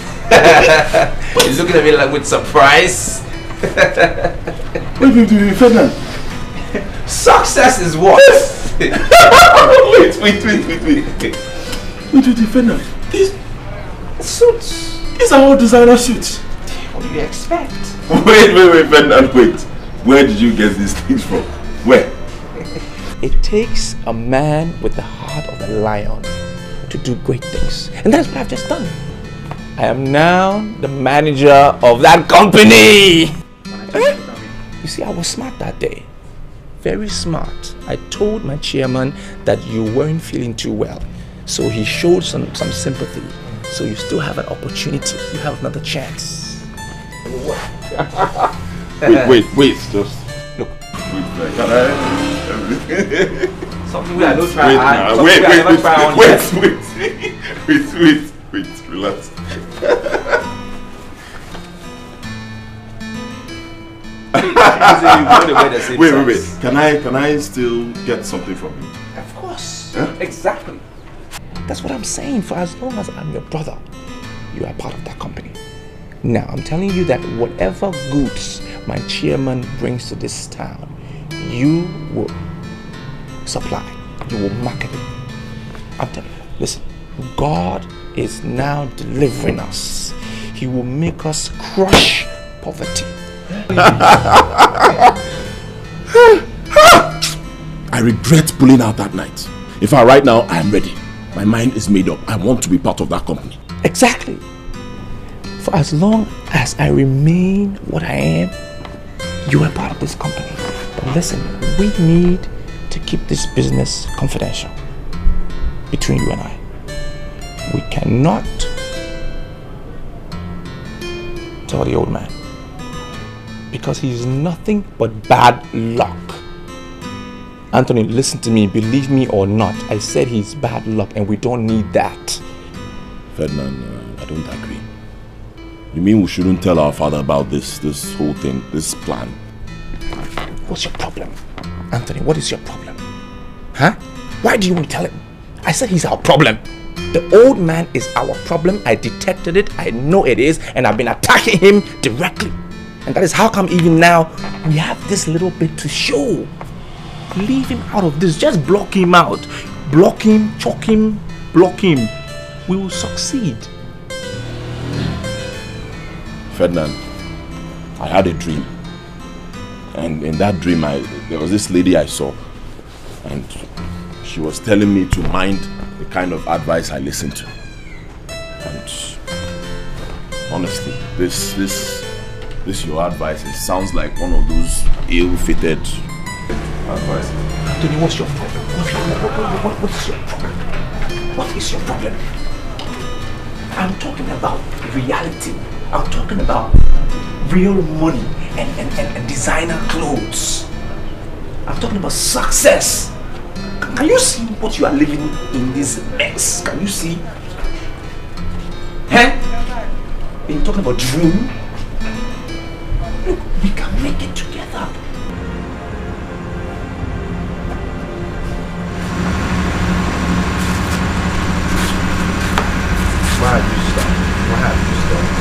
He's looking at me like with surprise. Wait, Ferdinand. Success is what? wait, Ferdinand. These suits. These are all designer suits. What do you expect? Wait, Ferdinand, wait. Where did you get these things from? Where? It takes a man with the heart of a lion to do great things. And that's what I've just done. I am now the manager of that company. You see, I was smart that day. Very smart. I told my chairman that you weren't feeling too well. So he showed some sympathy. So you still have an opportunity. You have another chance. wait, just look. Can I? Something I don't try. Wait, relax. Wait. Can I still get something from you? Of course. Huh? Exactly. That's what I'm saying. For as long as I'm your brother, you are part of that company. Now, I'm telling you that whatever goods my chairman brings to this town, you will supply. You will market it. I'm telling you, listen, God is now delivering us. He will make us crush poverty. I regret pulling out that night. In fact, right now, I am ready. My mind is made up. I want to be part of that company. Exactly. For as long as I remain what I am, you are part of this company. But listen, we need to keep this business confidential between you and I. We cannot tell the old man, because he's nothing but bad luck. Anthony, listen to me. Believe me or not, I said he's bad luck and we don't need that. Ferdinand, I don't agree. You mean we shouldn't tell our father about this whole thing, this plan? What's your problem? Anthony, what is your problem? Huh? Why do you want to tell him? I said he's our problem. The old man is our problem. I detected it. I know it is. And I've been attacking him directly. And that is how come even now we have this little bit to show. Leave him out of this. Just block him out. Block him, choke him, block him. We will succeed. Ferdinand, I had a dream. And in that dream, there was this lady I saw. And she was telling me to mind the kind of advice I listened to. And honestly, this your advice, it sounds like one of those ill-fitted advice. Anthony, what's your problem? What is your problem? What is your problem? I'm talking about reality. I'm talking about real money and designer clothes. I'm talking about success. Can you see what you are living in this mess? Can you see? Huh? You're talking about dream? Look, we can make it together. Why have you stopped? Why have you stopped?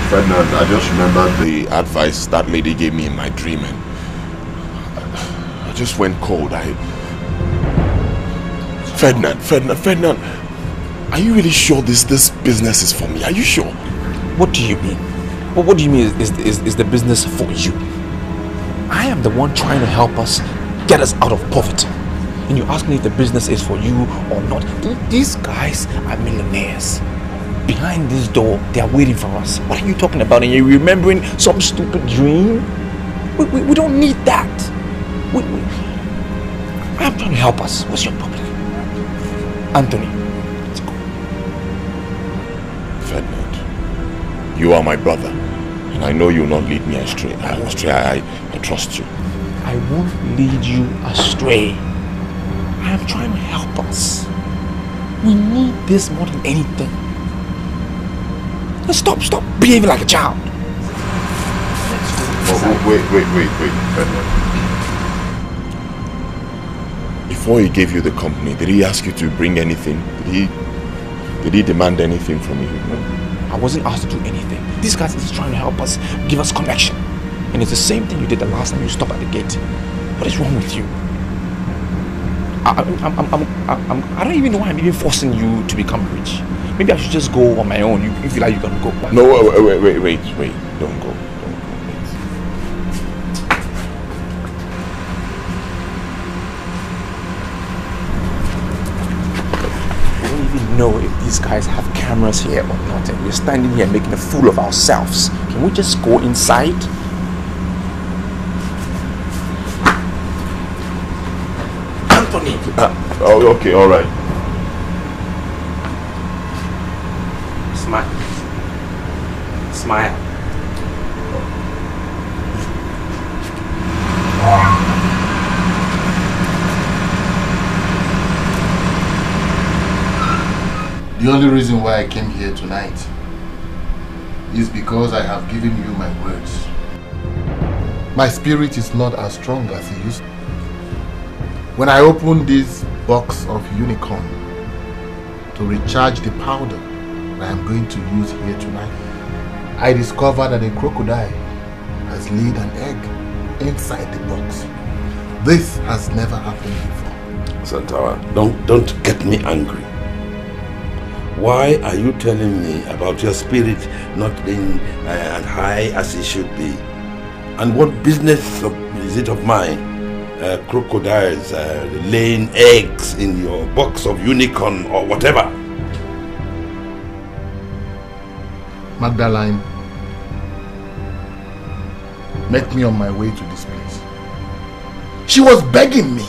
Ferdinand, I just remembered the advice that lady gave me in my dream and I just went cold. Ferdinand, are you really sure this business is for me? Are you sure? What do you mean? What do you mean is the business for you? I am the one trying to help us, get us out of poverty. And you ask me if the business is for you or not. These guys are millionaires. Behind this door, they are waiting for us. What are you talking about? And you're remembering some stupid dream? We don't need that. I'm trying to help us. What's your problem? Anthony, let's go. Ferdinand, you are my brother. And I know you will not lead me astray. I trust you. I won't lead you astray. I am trying to help us. We need this more than anything. Stop behaving like a child. Wait, Ferdinand. Before he gave you the company, did he ask you to bring anything? Did he demand anything from you? No, I wasn't asked to do anything. This guy is trying to help us, give us connection. And it's the same thing you did the last time you stopped at the gate. What is wrong with you? I don't even know why I'm even forcing you to become rich. Maybe I should just go on my own. You feel like you can go. No, wait. Don't go. Wait. We don't even know if these guys have cameras here or not. And we're standing here making a fool of ourselves. Can we just go inside? Anthony! Okay, all right. Smile. The only reason why I came here tonight is because I have given you my words. My spirit is not as strong as it used to. When I opened this box of unicorn to recharge the powder that I'm going to use here tonight, I discovered that a crocodile has laid an egg inside the box. This has never happened before. Santawa, don't get me angry. Why are you telling me about your spirit not being as high as it should be? And what business is it of mine? Crocodiles laying eggs in your box of unicorn or whatever? Magdalene met me on my way to this place. She was begging me.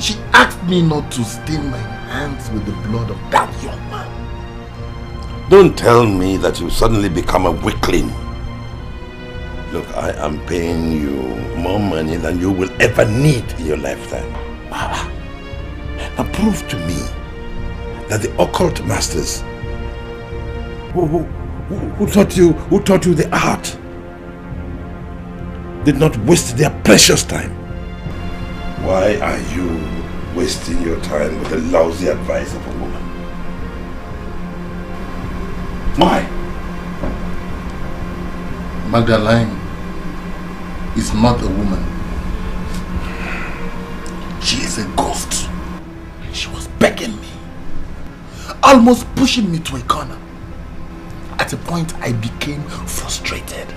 She asked me not to stain my hands with the blood of that young man. Don't tell me that you suddenly become a weakling. Look, I am paying you more money than you will ever need in your lifetime. Now prove to me that the occult masters who taught you the art did not waste their precious time. Why are you wasting your time with the lousy advice of a woman? Why? Magdalene is not a woman. She is a ghost. She was begging me, almost pushing me to a corner. At a point, I became frustrated.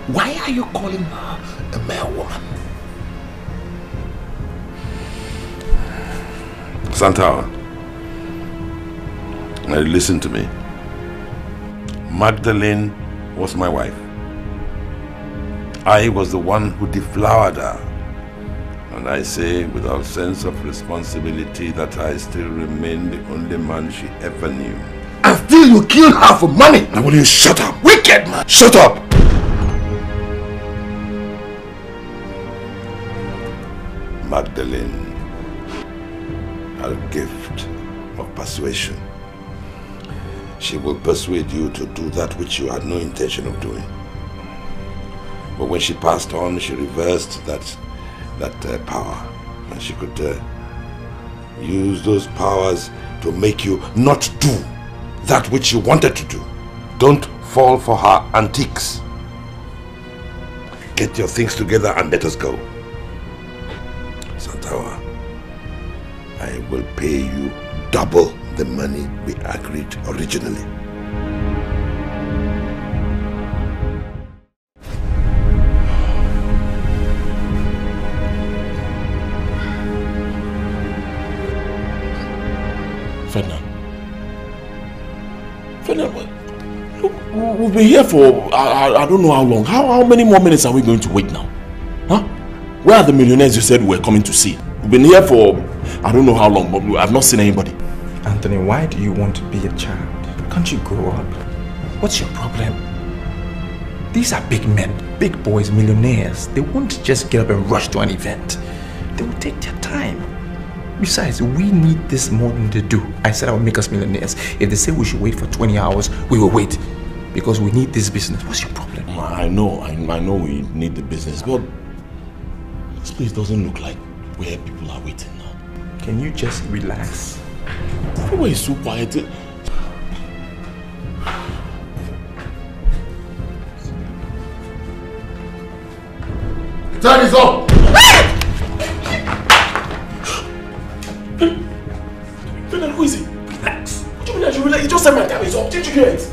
Why are you calling her a mere woman? Santawa, now listen to me. Magdalene was my wife. I was the one who deflowered her. And I say without sense of responsibility that I still remain the only man she ever knew. And still you killed her for money! Now will you shut up? Wicked man! Shut up! Magdalene had a gift of persuasion. She will persuade you to do that which you had no intention of doing. But when she passed on, she reversed that power, and she could use those powers to make you not do that which you wanted to do. Don't fall for her antiques. Get your things together and let us go. Santawa, I will pay you double the money we agreed originally. Ferdinand, look, we've been here for I don't know how long. How many more minutes are we going to wait now? Huh? Where are the millionaires you said we were coming to see? We've been here for I don't know how long, but I've not seen anybody. Anthony, why do you want to be a child? Can't you grow up? What's your problem? These are big men, big boys, millionaires. They won't just get up and rush to an event. They will take their time. Besides, we need this more than they do. I said I would make us millionaires. If they say we should wait for 20 hours, we will wait. Because we need this business. What's your problem? I know we need the business, but this place doesn't look like where people are waiting now. Can you just relax? Everywhere is so quiet. Time is up! Who is it? Relax. What do you mean I should relax? You just said my time is up. Didn't you hear it?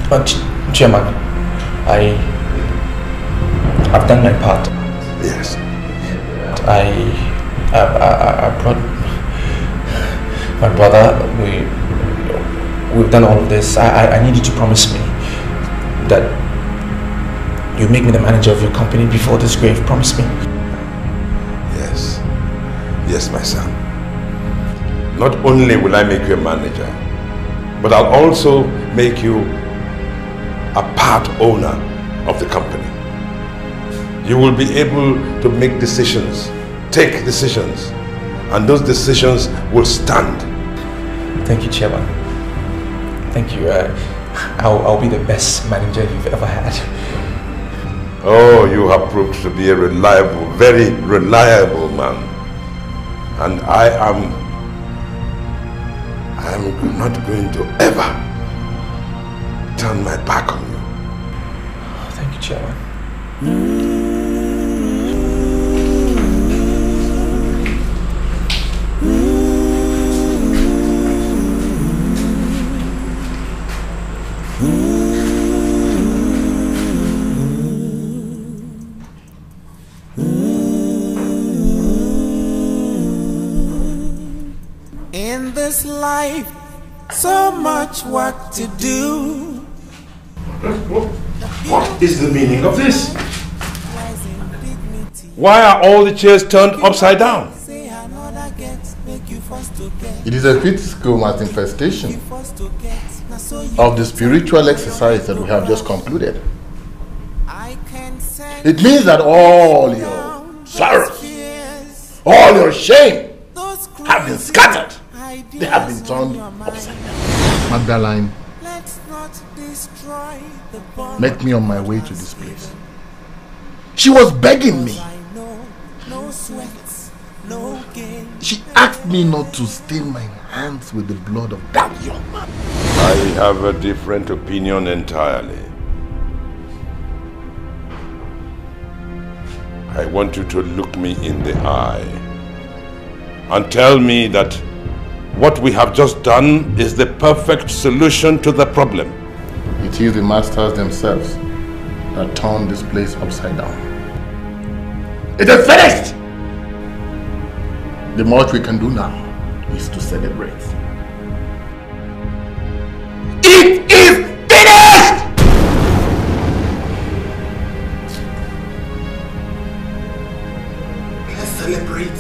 But Chairman, I've done my part. Yes. I brought my brother. We've done all of this. I need you to promise me that you make me the manager of your company before this grave. Promise me. Yes. Yes, my son. not only will I make you a manager, but I'll also make you a part owner of the company. You will be able to make decisions, take decisions, and those decisions will stand. Thank you, Chairman. Thank you. I'll be the best manager you've ever had. Oh, you have proved to be a reliable, very reliable man. And I am not going to ever turn my back on you. Thank you, Chairman. In this life, so much work to do. What is the meaning of this? Why are all the chairs turned upside down? It is a physical manifestation of the spiritual exercise that we have just concluded. It means that all your sorrows, all your shame have been scattered. They have been turned upside down. Magdalene met me on my way to this place. She was begging me. She asked me not to stain my hands with the blood of that young man. I have a different opinion entirely. I want you to look me in the eye and tell me that what we have just done is the perfect solution to the problem. It is the masters themselves that turned this place upside down. It is finished! The much we can do now is to celebrate. It is finished! Let's celebrate.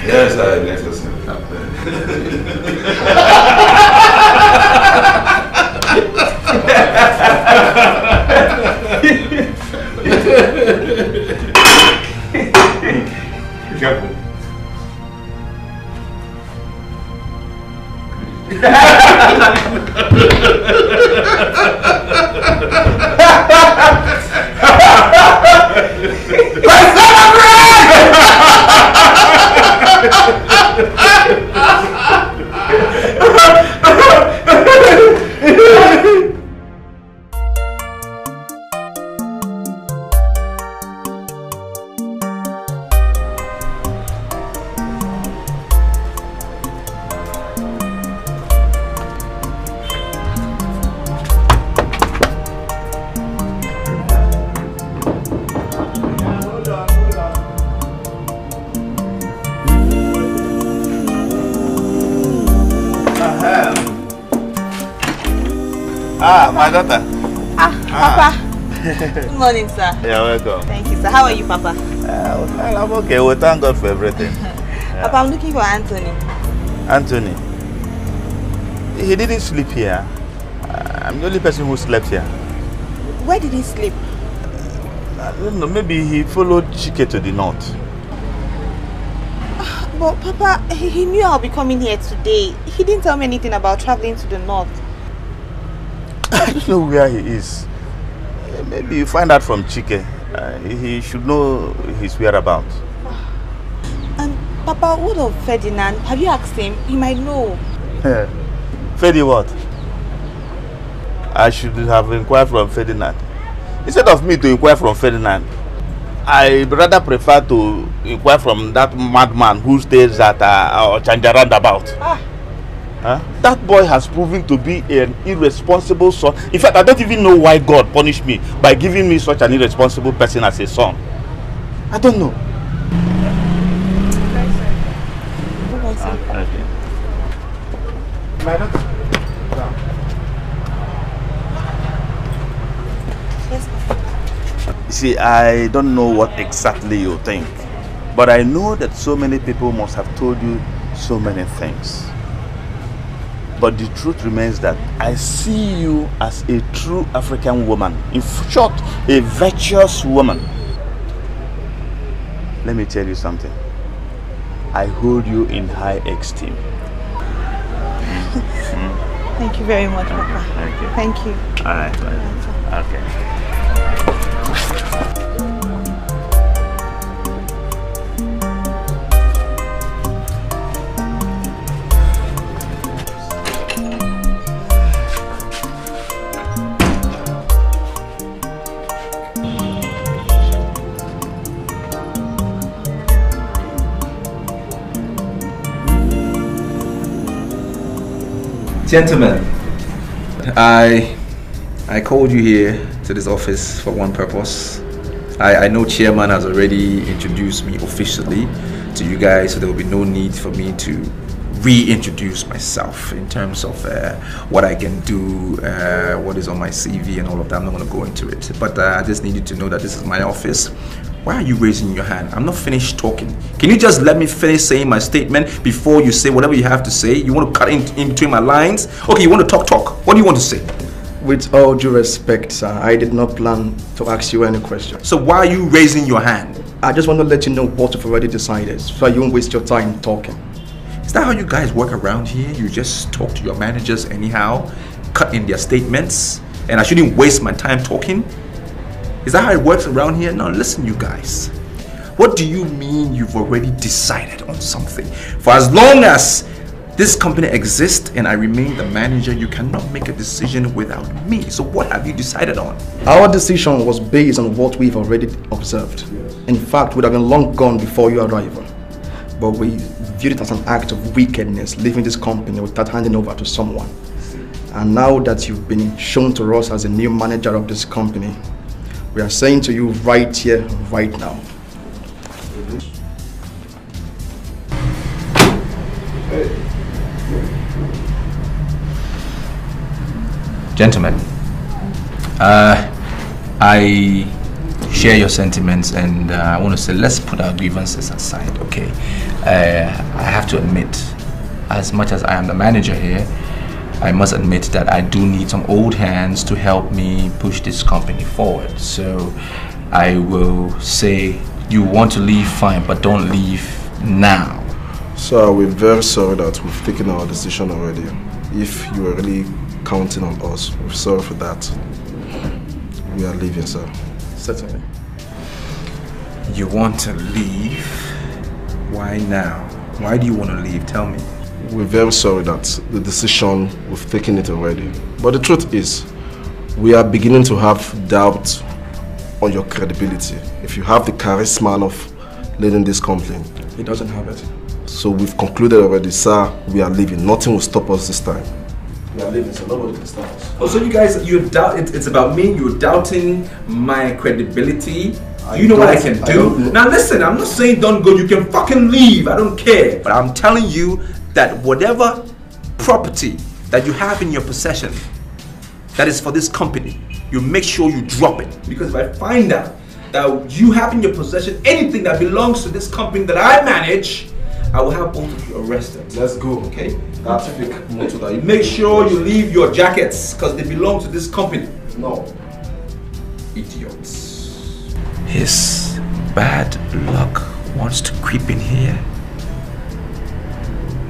Yes, let us Careful. My daughter. Papa. Good morning, sir. You're welcome. Thank you, sir. How are you, Papa? Well, I'm okay. Well, thank God for everything. Papa, I'm looking for Anthony. Anthony? He didn't sleep here. I'm the only person who slept here. Where did he sleep? I don't know. Maybe he followed Chike to the north. But Papa, he knew I'll be coming here today. He didn't tell me anything about traveling to the north. I don't know where he is. Maybe you find out from Chike. He should know his whereabouts. And Papa, what of Ferdinand? Have you asked him? He might know. Ferdy what? I should have inquired from Ferdinand. Instead of me to inquire from Ferdinand, I rather prefer to inquire from that madman who stays at Chanja roundabout. That boy has proven to be an irresponsible son. In fact, I don't even know why God punished me by giving me such an irresponsible person as a son. I don't know. Okay. see, I don't know what exactly you think, but I know that so many people must have told you so many things. But the truth remains that I see you as a true African woman. In short, a virtuous woman. Let me tell you something. I hold you in high esteem. Thank you very much, Papa. Thank you. All right. Okay. Gentlemen, I called you here to this office for one purpose. I know Chairman has already introduced me officially to you guys, so there will be no need for me to reintroduce myself in terms of what I can do, what is on my CV and all of that. I'm not going to go into it, but I just needed to know that this is my office. Why are you raising your hand? I'm not finished talking. Can you just let me finish saying my statement before you say whatever you have to say? You want to cut in between my lines? Okay, you want to talk. What do you want to say? With all due respect, sir, I did not plan to ask you any questions. So why are you raising your hand? I just want to let you know what you've already decided, so you won't waste your time talking. Is that how you guys work around here? You just talk to your managers anyhow, cut in their statements, and I shouldn't waste my time talking? Is that how it works around here? No, listen, you guys. What do you mean you've already decided on something? For as long as this company exists and I remain the manager, you cannot make a decision without me. So what have you decided on? Our decision was based on what we've already observed. In fact, we'd have been long gone before your arrival. But we viewed it as an act of wickedness, leaving this company without handing over to someone. And now that you've been shown to us as a new manager of this company, we are saying to you right here, right now. Gentlemen, I share your sentiments, and I want to say let's put our grievances aside, okay? I have to admit, as much as I am the manager here, I must admit that I do need some old hands to help me push this company forward. So I will say, you want to leave, fine, but don't leave now. Sir, we're very sorry that we've taken our decision already. If you were really counting on us, we're sorry for that. We are leaving, sir. Certainly. You want to leave? Why now? Why do you want to leave? Tell me. We're very sorry that the decision, we've taken it already. But the truth is, we are beginning to have doubt on your credibility. If you have the charisma of leading this company. He doesn't have it. So we've concluded already, sir, we are leaving. Nothing will stop us this time. We are leaving, so nobody can stop us. Oh, so you guys, you doubt it's about me, you're doubting my credibility. You know what I can do? Now listen, I'm not saying don't go, you can fucking leave, I don't care. But I'm telling you that whatever property that you have in your possession that is for this company, you make sure you drop it. Because if I find out that you have in your possession anything that belongs to this company that I manage, I will have both of you arrested. Let's go. Okay? That's a big motto that you make sure you leave your jackets because they belong to this company. No. Idiots. His bad luck wants to creep in here.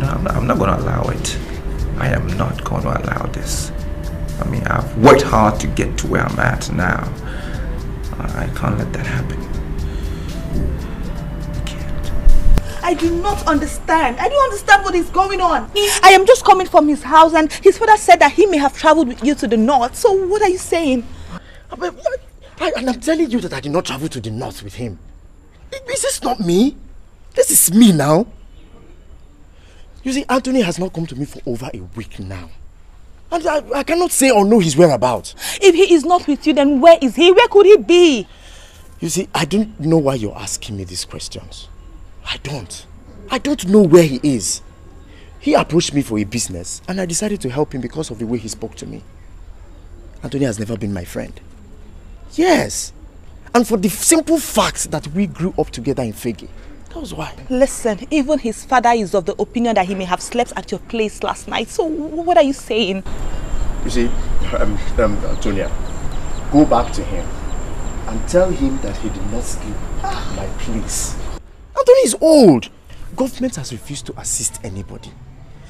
No, I'm not going to allow it. I am not going to allow this. I mean, I've worked hard to get to where I'm at now. I can't let that happen. I do not understand. I don't understand what is going on. I am just coming from his house and his father said that he may have traveled with you to the north. So what are you saying? And I'm telling you that I did not travel to the north with him. Is this not me? This is me now. You see, Anthony has not come to me for over a week now. And I cannot say or know his whereabouts. If he is not with you, then where is he? Where could he be? You see, I don't know why you're asking me these questions. I don't know where he is. He approached me for a business and I decided to help him because of the way he spoke to me. Anthony has never been my friend. Yes. And for the simple fact that we grew up together in Fegi. That was why. Listen, even his father is of the opinion that he may have slept at your place last night. So what are you saying? You see, Antonia, go back to him and tell him that he did not sleep at my place. Anthony is old. Government has refused to assist anybody.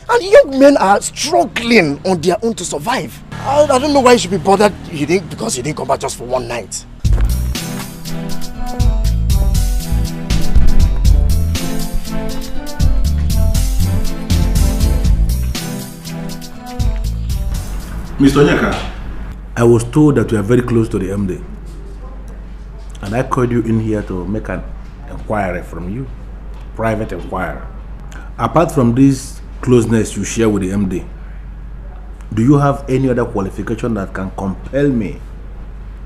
And young men are struggling on their own to survive. I don't know why he should be bothered because he didn't come back just for one night. Mr. Onyeka, I was told that you are very close to the MD. And I called you in here to make an inquiry from you. Private inquiry. Apart from this closeness you share with the MD, do you have any other qualification that can compel me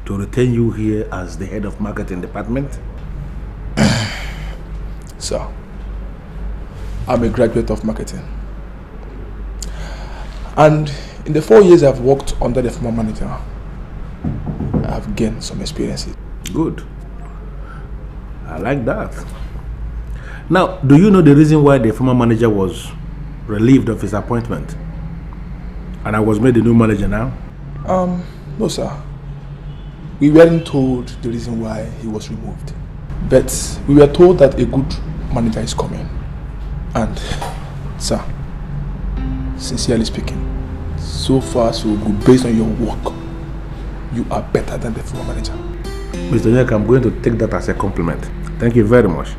to retain you here as the head of marketing department? Sir, I'm a graduate of marketing. And in the 4 years I've worked under the former manager, I've gained some experiences. Good. I like that. Now, do you know the reason why the former manager was relieved of his appointment and I was made the new manager now? No, sir. We weren't told the reason why he was removed. But we were told that a good manager is coming. And, sir, sincerely speaking, so far so good. Based on your work, you are better than the former manager. Mr. Nyek, I'm going to take that as a compliment. Thank you very much.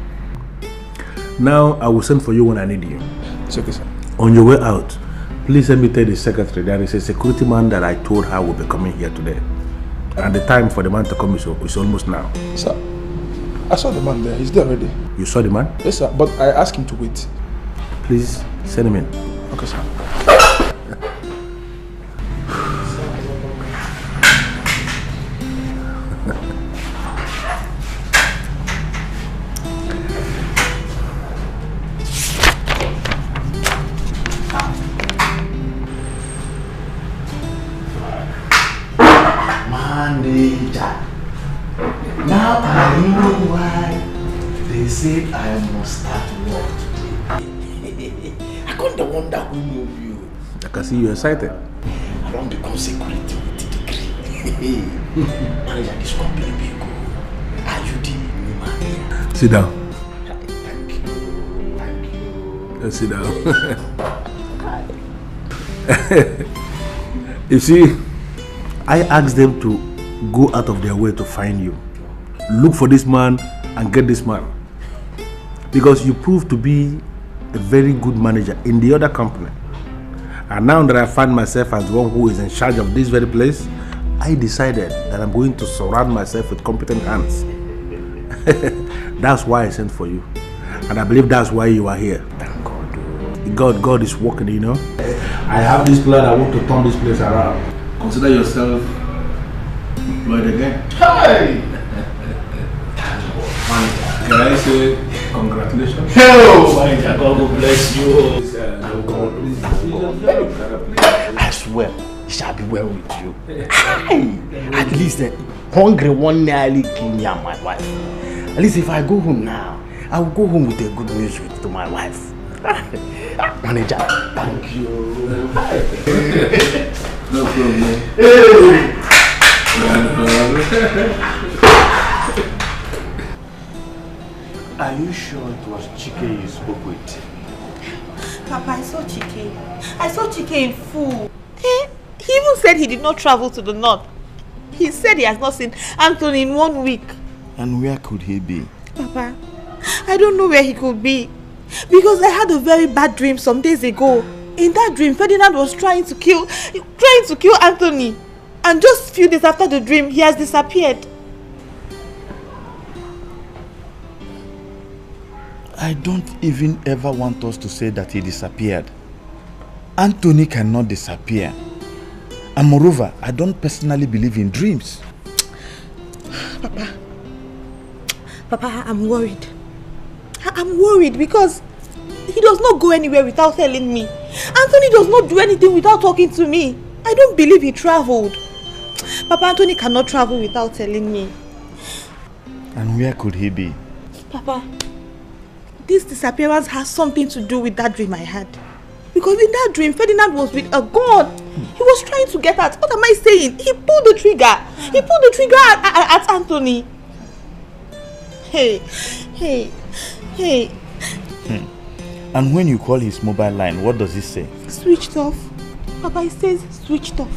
Now, I will send for you when I need you. It's okay, sir. On your way out, please let me tell the secretary there is a security man that I told her will be coming here today. And the time for the man to come is almost now. Sir, I saw the man there. He's there already. You saw the man? Yes, sir. But I asked him to wait. Please send him in. Okay, sir. Now I know why they said I must start work today. I can't wonder who moved you. I can see you excited. I don't become security with the degree. Manager, this company be good. Are you the new man? Sit down. Thank you. Thank you. Let's sit down. You see, I asked them to go out of their way to find you. Look for this man and get this man. Because you proved to be a very good manager in the other company. And now that I find myself as the one who is in charge of this very place, I decided that I'm going to surround myself with competent hands. That's why I sent for you. And I believe that's why you are here. Thank God. God is working, you know. I have this plan. I want to turn this place around. Consider yourself employed again. Hey! Can I say congratulations? Oh, God will bless you. I swear, it shall be well with you. At least hungry one nearly kill me and my wife. At least if I go home now, I will go home with a good news to my wife. Manager, thank you. No problem. Hey. Are you sure it was Chike you spoke with? Papa, I saw Chike. I saw Chike in full. He even said he did not travel to the north. He said he has not seen Anthony in 1 week. And where could he be? Papa, I don't know where he could be. Because I had a very bad dream some days ago. In that dream, Ferdinand was trying to kill Anthony. And just a few days after the dream, he has disappeared. I don't even ever want us to say that he disappeared. Anthony cannot disappear. And moreover, I don't personally believe in dreams. Papa, I'm worried. I'm worried because he does not go anywhere without telling me. Anthony does not do anything without talking to me. I don't believe he traveled. Papa, Anthony cannot travel without telling me. And where could he be? Papa, this disappearance has something to do with that dream I had. Because in that dream, Ferdinand was with a gun. He was trying to get out. What am I saying? He pulled the trigger. He pulled the trigger at Anthony. Hey. And when you call his mobile line, what does he say? Switched off. Papa, he says switched off.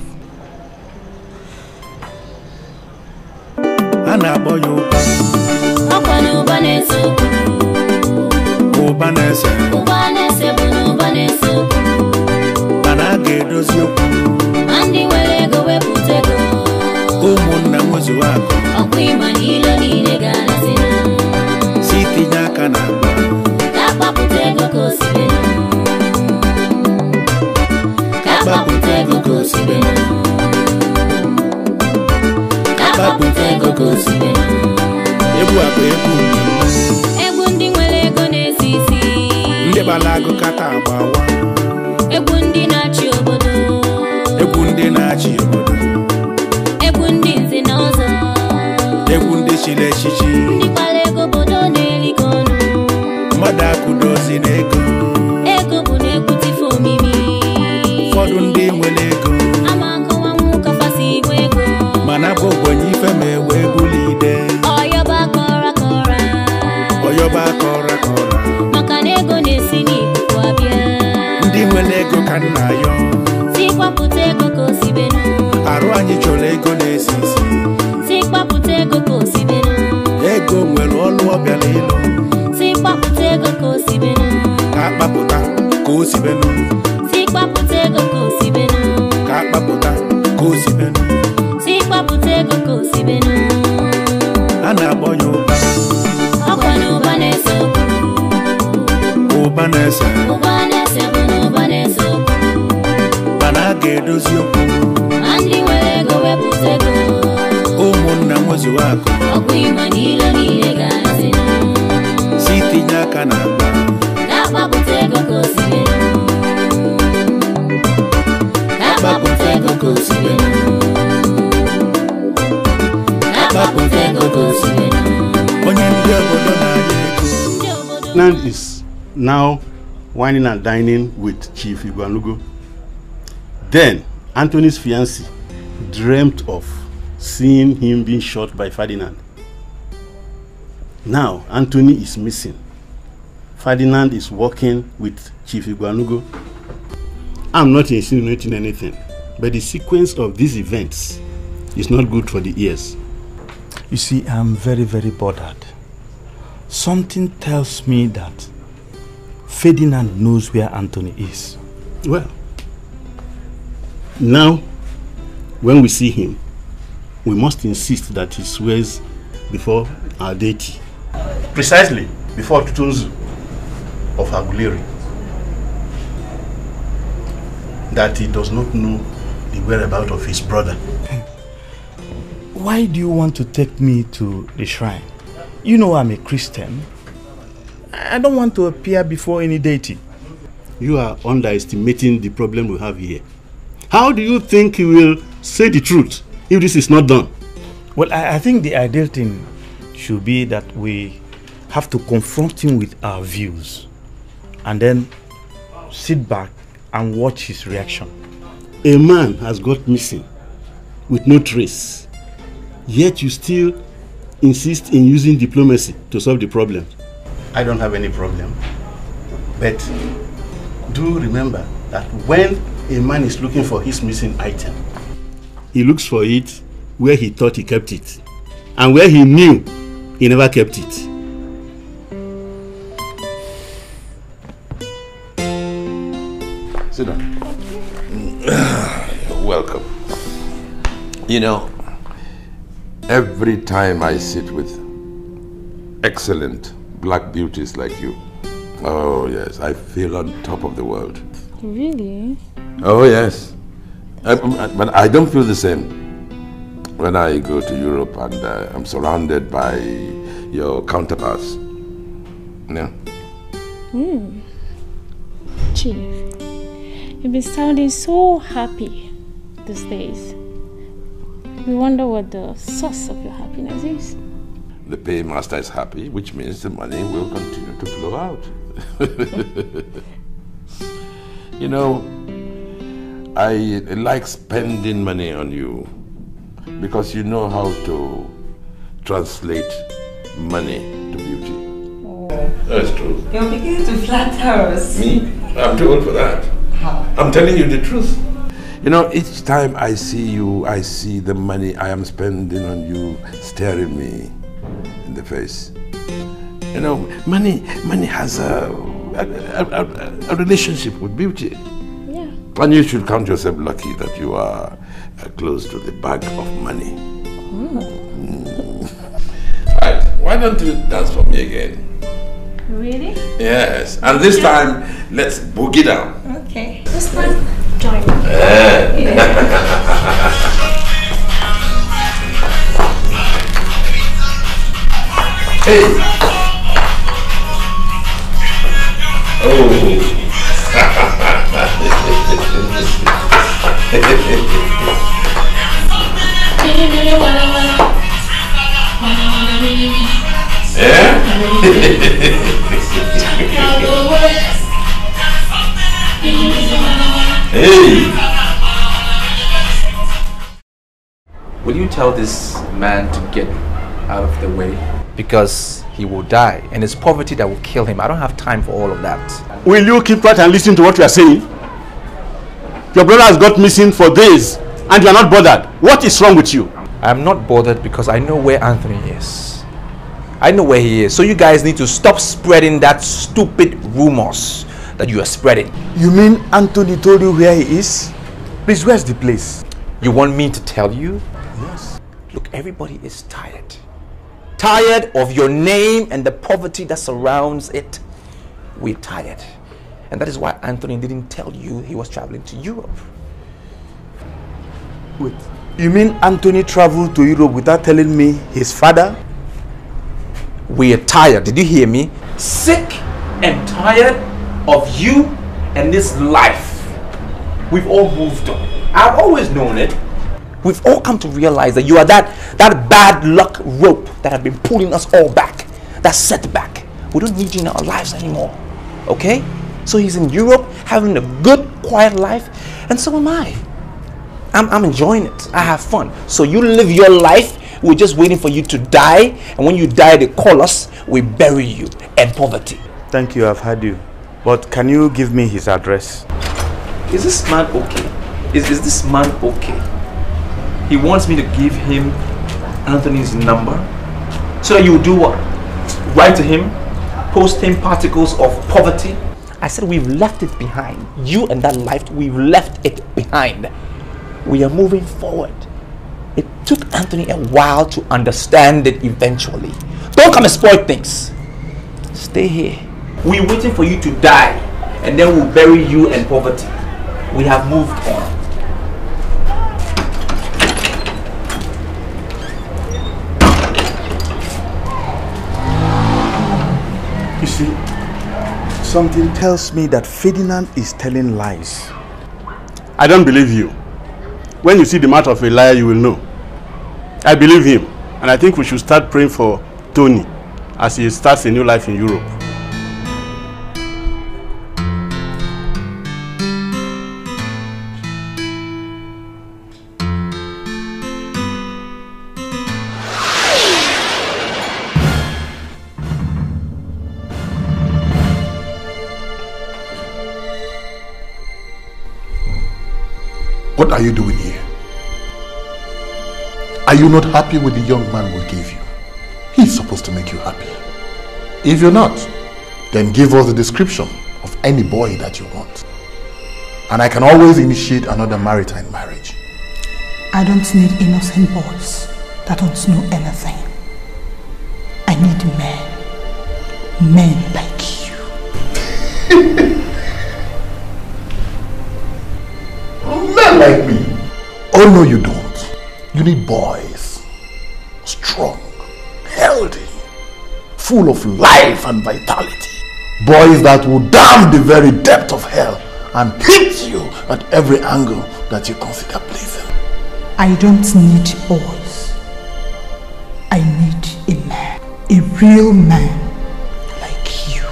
Ferdinand is now whining and dining with Chief Igwanugo. Then Anthony's fiancée dreamt of seeing him being shot by Ferdinand. Now Anthony is missing. Ferdinand is working with Chief Igwanugo. I'm not insinuating anything, but the sequence of these events is not good for the ears. You see, I'm very, very bothered. Something tells me that Ferdinand knows where Anthony is. Well, now, when we see him, we must insist that he swears before our deity. Precisely before Tutunzu of Aguleri, that he does not know the whereabouts of his brother. Why do you want to take me to the shrine? You know I'm a Christian. I don't want to appear before any deity. You are underestimating the problem we have here. How do you think he will say the truth if this is not done? Well, I think the ideal thing should be that we have to confront him with our views and then sit back and watch his reaction. A man has got missing with no trace, yet you still insist in using diplomacy to solve the problem. I don't have any problem, but do remember that when a man is looking for his missing item, he looks for it where he thought he kept it, and where he knew he never kept it. Sit down. Welcome. You know, every time I sit with excellent black beauties like you, oh yes, I feel on top of the world. Really? Oh yes. But I don't feel the same when I go to Europe and I'm surrounded by your counterparts. Yeah. Chief, you've been sounding so happy these days. We wonder what the source of your happiness is. the paymaster is happy, which means the money will continue to flow out. You know, I like spending money on you because you know how to translate money to beauty. Oh. That's true. You're beginning to flatter us. Me? I'm too old for that. How? I'm telling you the truth. You know, each time I see you, I see the money I am spending on you staring me in the face. You know, money has a relationship with beauty. Yeah. And you should count yourself lucky that you are close to the bag of money. Right, why don't you dance for me again? Really? Yes, and this time, let's boogie down. Okay. This time, join me. Hey! Oh! Yeah? Hey! Will you tell this man to get out of the way? Because he will die, and it's poverty that will kill him. I don't have time for all of that. Will you keep quiet and listen to what we are saying? Your brother has got missing for days, and you are not bothered. What is wrong with you? I'm not bothered because I know where Anthony is. I know where he is. So you guys need to stop spreading that stupid rumors that you are spreading. You mean Anthony told you where he is? Please, where's the place? You want me to tell you? Yes. Look, everybody is tired. Tired of your name and the poverty that surrounds it. We're tired. And that is why Anthony didn't tell you he was traveling to Europe. Wait, you mean Anthony traveled to Europe without telling me his father? We are tired. Did you hear me? Sick and tired of you and this life. We've all moved on. I've always known it. We've all come to realize that you are that bad luck rope that have been pulling us all back. That setback. We don't need you in our lives anymore. Okay? So he's in Europe having a good, quiet life, and so am I. I'm enjoying it. I have fun. So you live your life. We're just waiting for you to die, and when you die, they call us. We bury you in poverty. Thank you, I've heard you. But can you give me his address? Is this man okay? Is this man okay? He wants me to give him Anthony's number so that you will do what? Write to him, post him particles of poverty. I said we've left it behind. You and that life, we've left it behind. We are moving forward. It took Anthony a while to understand it eventually. Don't come and spoil things. Stay here. We're waiting for you to die, and then we'll bury you in poverty. We have moved on. You see, something tells me that Ferdinand is telling lies. I don't believe you. When you see the mouth of a liar, you will know. I believe him, and I think we should start praying for Tony as he starts a new life in Europe. What are you doing here? Are you not happy with the young man we gave you? He's supposed to make you happy. If you're not, then give us the description of any boy that you want. And I can always initiate another maritime marriage. I don't need innocent boys that don't know anything. I need men like you. Men like me? Oh no, you don't. You need boys. Strong, healthy, full of life and vitality. Boys that will damn the very depth of hell and hit you at every angle that you consider pleasing. I don't need boys. I need a man. real man. Like you.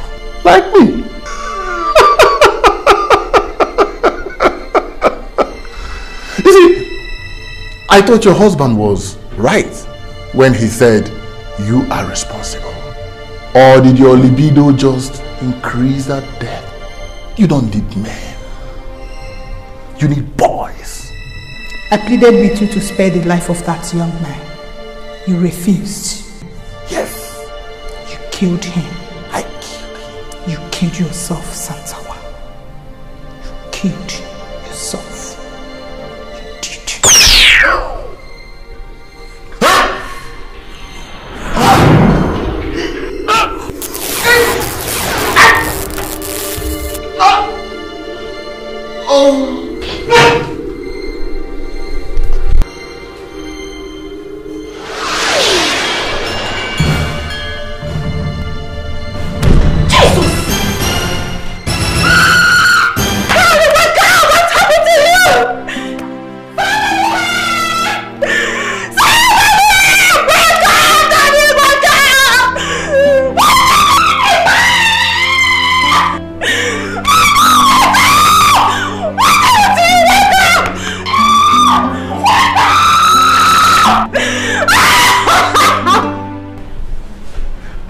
Like me? You see, I thought your husband was right when he said you are responsible. Or did your libido just increase at death? You don't need men. You need boys. I pleaded with you to spare the life of that young man. You refused. Yes. You killed him. I killed him. You killed yourself, Santawa. You killed yourself.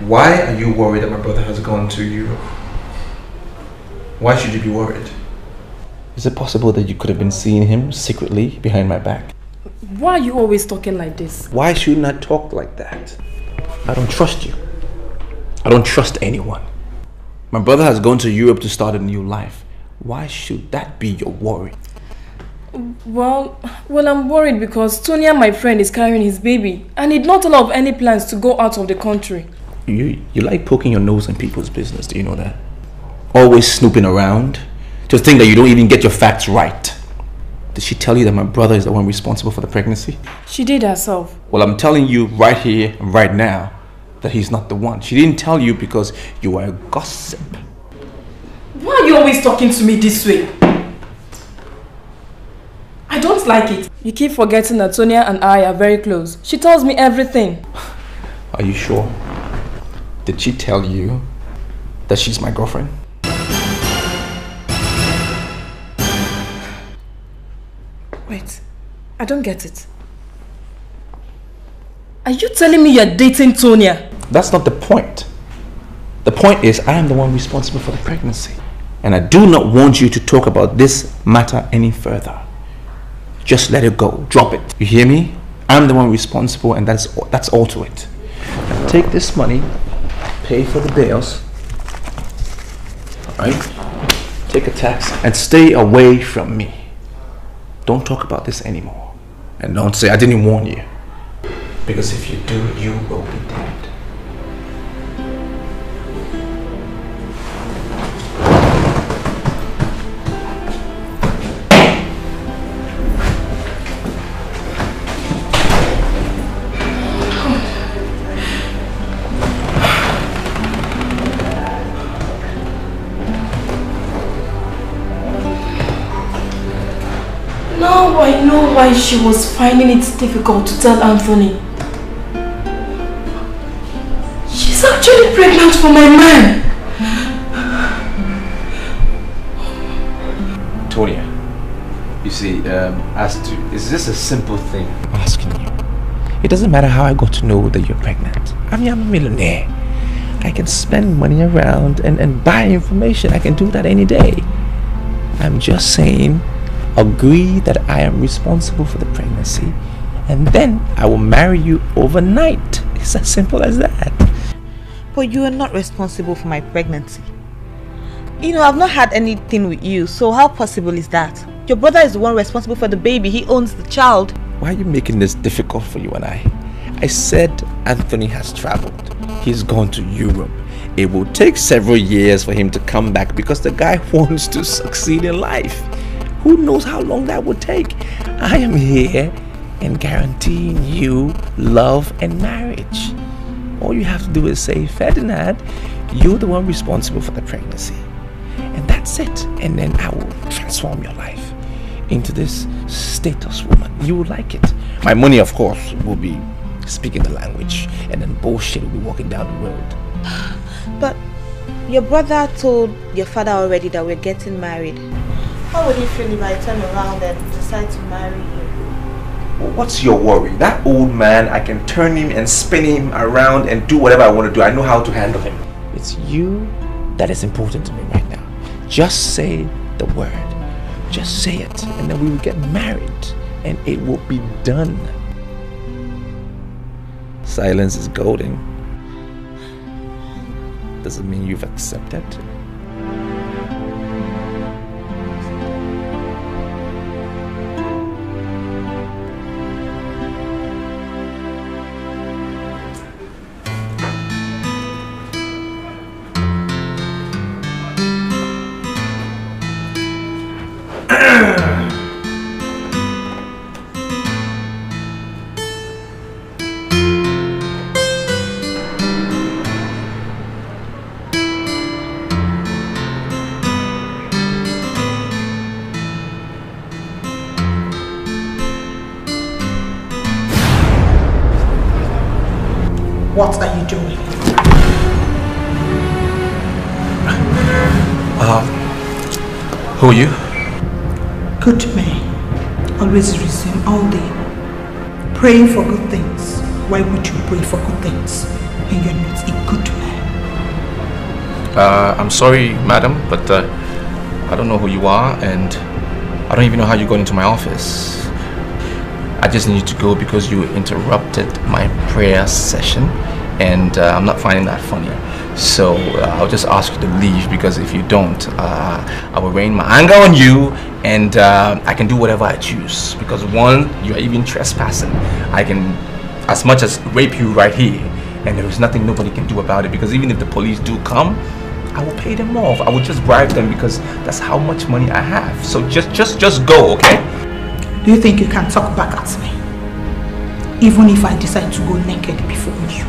Why are you worried that my brother has gone to Europe? Why should you be worried? Is it possible that you could have been seeing him secretly behind my back? Why are you always talking like this? Why shouldn't I talk like that? I don't trust you. I don't trust anyone. My brother has gone to Europe to start a new life. Why should that be your worry? Well, I'm worried because Tonia, my friend, is carrying his baby and he did not tell of any plans to go out of the country. You like poking your nose in people's business, do you know that? Always snooping around to think that you don't even get your facts right. Did she tell you that my brother is the one responsible for the pregnancy? She did herself. Well, I'm telling you right here and right now that he's not the one. She didn't tell you because you are a gossip. Why are you always talking to me this way? I don't like it. You keep forgetting that Tonia and I are very close. She tells me everything. Are you sure? Did she tell you that she's my girlfriend? Wait, I don't get it. Are you telling me you're dating Tonia? That's not the point. The point is I am the one responsible for the pregnancy. And I do not want you to talk about this matter any further. Just let it go. Drop it. You hear me? I'm the one responsible and that's all to it. Now take this money, pay for the bills. Alright? Take a taxi and stay away from me. Don't talk about this anymore. And don't say I didn't warn you. Because if you do, you will be dead. Now I know why she was finding it difficult to tell Anthony. She's actually pregnant for my man. Tonia, you see, is this a simple thing I'm asking you? It doesn't matter how I got to know that you're pregnant. I mean, I'm a millionaire. I can spend money around and buy information. I can do that any day. I'm just saying, agree that I am responsible for the pregnancy and then I will marry you overnight. It's as simple as that. But you are not responsible for my pregnancy. You know, I've not had anything with you, so how possible is that? Your brother is the one responsible for the baby. He owns the child. Why are you making this difficult for you and I? I said Anthony has traveled. He's gone to Europe. It will take several years for him to come back because the guy wants to succeed in life. Who knows how long that would take? I am here and guaranteeing you love and marriage. All you have to do is say, Ferdinand, you're the one responsible for the pregnancy. And that's it. And then I will transform your life into this status woman. You will like it. My money, of course, will be speaking the language, and then bullshit will be walking down the road. But your brother told your father already that we're getting married. How would he feel if I turn around and decide to marry you? Well, what's your worry? That old man, I can turn him and spin him around and do whatever I want to do. I know how to handle him. It's you that is important to me right now. Just say the word. Just say it, and then we will get married, and it will be done. Silence is golden. Does it mean you've accepted? What are you doing? Who are you? Good men always resume all day praying for good things. Why would you pray for good things when you're not a good man? I'm sorry, madam, but I don't know who you are, and I don't even know how you got into my office. I just need to go because you interrupted my prayer session, and I'm not finding that funny. So I'll just ask you to leave, because if you don't, I will rain my anger on you, and I can do whatever I choose. Because one, you are even trespassing. I can, as much as rape you right here, and there is nothing nobody can do about it. Because even if the police do come, I will pay them off. I will just bribe them, because that's how much money I have. So just go, okay? Do you think you can talk back at me? Even if I decide to go naked before you?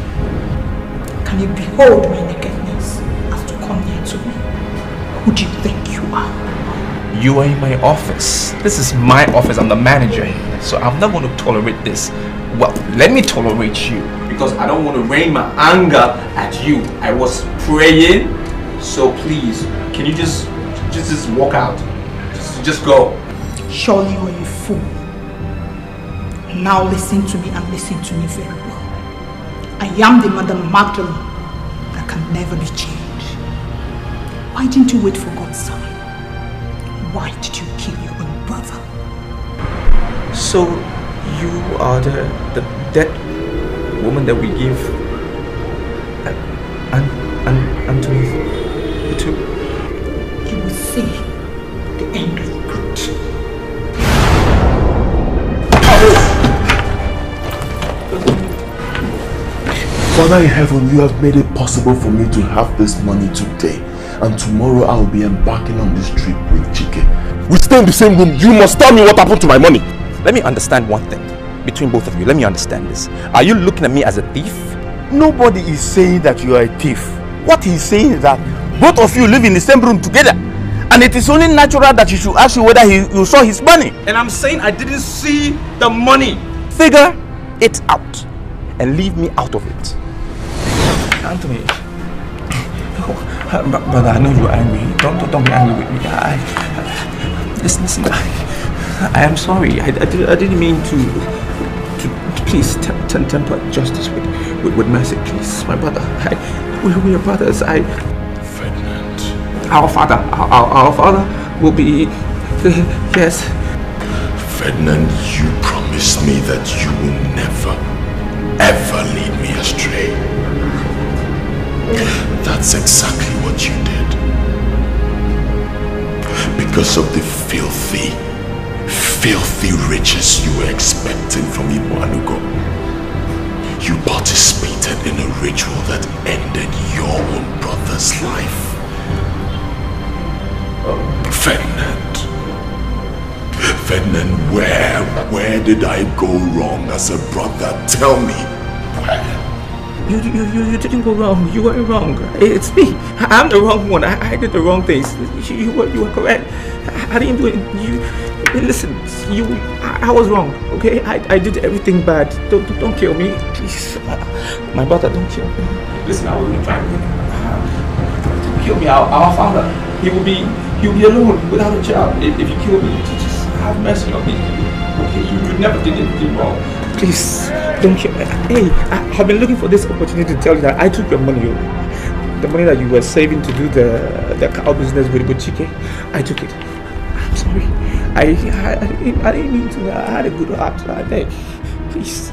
Can you behold my nakedness as to come near to me? Who do you think you are? You are in my office. This is my office. I'm the manager here. So I'm not going to tolerate this. Well, let me tolerate you, because I don't want to rain my anger at you. I was praying. So please, can you just walk out? Just go. Surely you are a fool. Now listen to me, and listen to me very well. I am the Mother Magdalene that can never be changed. Why didn't you wait for God's sign? Why did you kill your own brother? So you are the dead woman that we give Anthony to? You will see the end of good. Father in heaven, you have made it possible for me to have this money today, and tomorrow I will be embarking on this trip with Chike. We stay in the same room. You must tell me what happened to my money. Let me understand one thing between both of you. Let me understand this. Are you looking at me as a thief? Nobody is saying that you are a thief. What he's saying is that both of you live in the same room together, and it is only natural that you should ask you whether you saw his money. And I'm saying I didn't see the money. Figure it out and leave me out of it. Anthony, brother, I know you're angry. Don't be angry with me. Listen. I am sorry. I didn't mean to please temper justice with mercy, please, my brother. We are brothers. Ferdinand. Our father will be yes. Ferdinand, you promised me that you will never, ever lead me astray. That's exactly what you did. Because of the filthy riches you were expecting from Ibuanugo, you participated in a ritual that ended your own brother's life. Ferdinand, where did I go wrong as a brother? Tell me, where? You didn't go wrong. You weren't wrong. It's me. I'm the wrong one. I did the wrong things. You were correct. I didn't do it. Listen, I was wrong, okay? I did everything bad. Don't kill me, please. My brother, don't kill me. Listen, I will be trying. Don't kill me. Our father, he'll be alone without a child. If you kill me, just have mercy on me. Okay, you never did anything wrong. Please, don't kill me. Hey, I've been looking for this opportunity to tell you that I took your money. The money that you were saving to do the cow business with Chike, I took it. I'm sorry. I didn't mean to. I had a good heart. I beg. Please.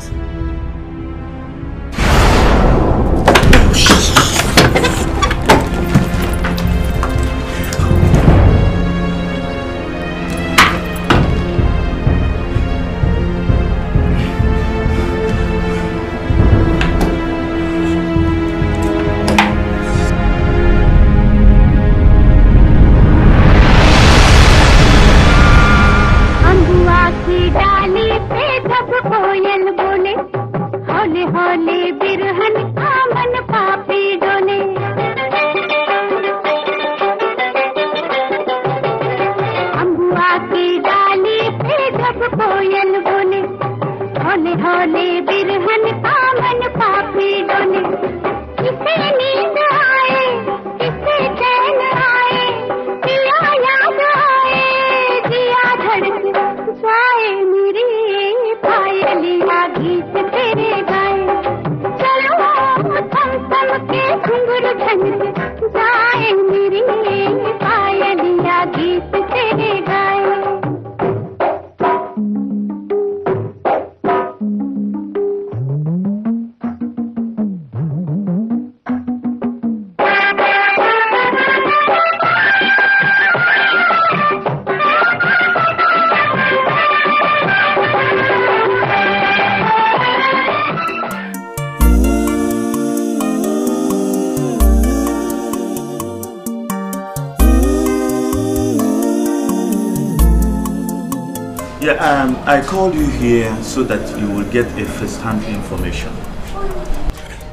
I called you here so that you will get a first-hand information.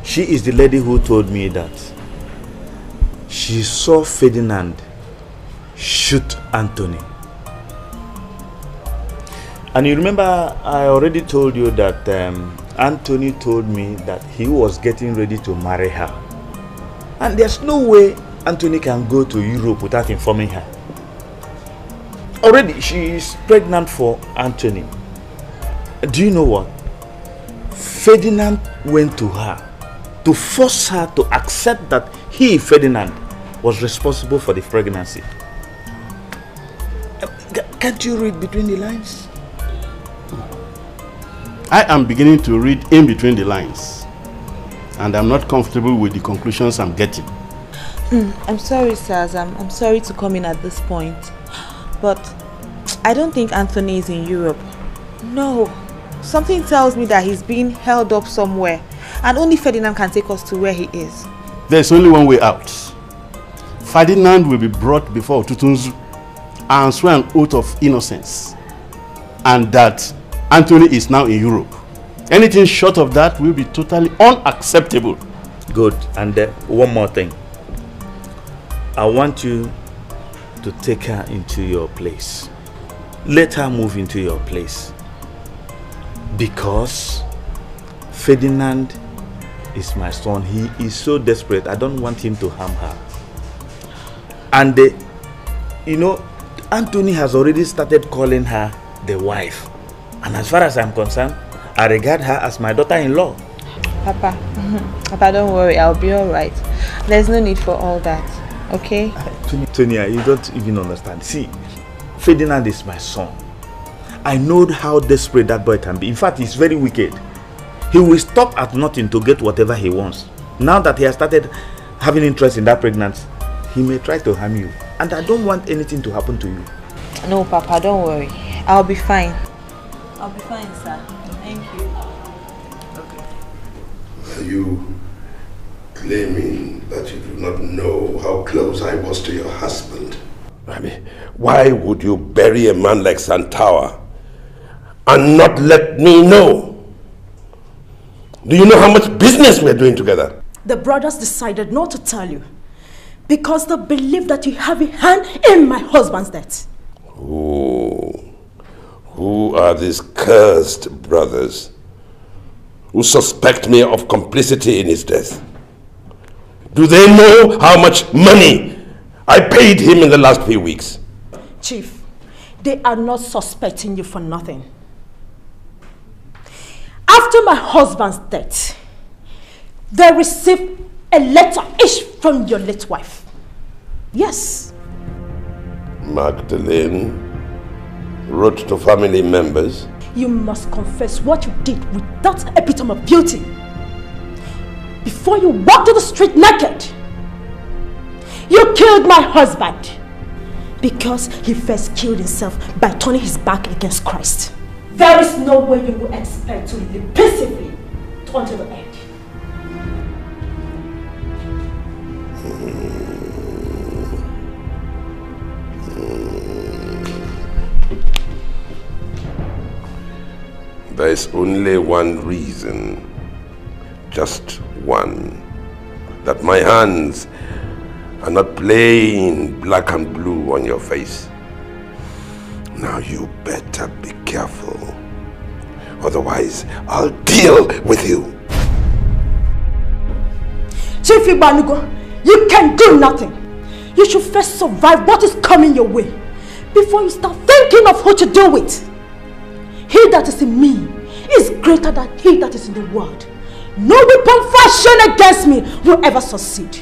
She is the lady who told me that she saw Ferdinand shoot Anthony. And you remember I already told you that Anthony told me that he was getting ready to marry her. And there's no way Anthony can go to Europe without informing her. Already, she is pregnant for Anthony. Do you know what? Ferdinand went to her to force her to accept that he, Ferdinand, was responsible for the pregnancy. Can't you read between the lines? I am beginning to read in between the lines, and I'm not comfortable with the conclusions I'm getting. I'm sorry, sirs. I'm sorry to come in at this point. But I don't think Anthony is in Europe. No. Something tells me that he's being held up somewhere. And only Ferdinand can take us to where he is. There's only one way out. Ferdinand will be brought before Tutunzu and swear an oath of innocence. And that Anthony is now in Europe. Anything short of that will be totally unacceptable. Good. And one more thing. I want you to take her into your place. Let her move into your place. Because Ferdinand is my son. He is so desperate. I don't want him to harm her. And you know, Anthony has already started calling her the wife. And as far as I'm concerned, I regard her as my daughter-in-law. Papa, Papa, don't worry. I'll be alright. There's no need for all that. Okay? Tonia, you don't even understand. See, Ferdinand is my son. I know how desperate that boy can be. In fact, he's very wicked. He will stop at nothing to get whatever he wants. Now that he has started having interest in that pregnancy, he may try to harm you. And I don't want anything to happen to you. No, Papa, don't worry. I'll be fine. I'll be fine, sir. Thank you. Okay. Are you claiming that you do not know how close I was to your husband? I mean, why would you bury a man like Santawa and not let me know? Do you know how much business we're doing together? The brothers decided not to tell you because they believe that you have a hand in my husband's death. Oh, Who are these cursed brothers who suspect me of complicity in his death? Do they know how much money I paid him in the last few weeks? Chief, they are not suspecting you for nothing. After my husband's death, they received a letter each from your late wife. Yes. Magdalene wrote to family members. You must confess what you did with that epitome of beauty before you walked to the street naked. You killed my husband because he first killed himself by turning his back against Christ. There is no way you will expect to live peacefully until the end. There is only one reason, just one, that my hands are not plain black and blue on your face. Now you better be careful, otherwise I'll deal with you. Chief Igbanugo, you can do nothing. You should first survive what is coming your way before you start thinking of who to do it. He that is in me is greater than he that is in the world. No weapon fashioned against me will ever succeed.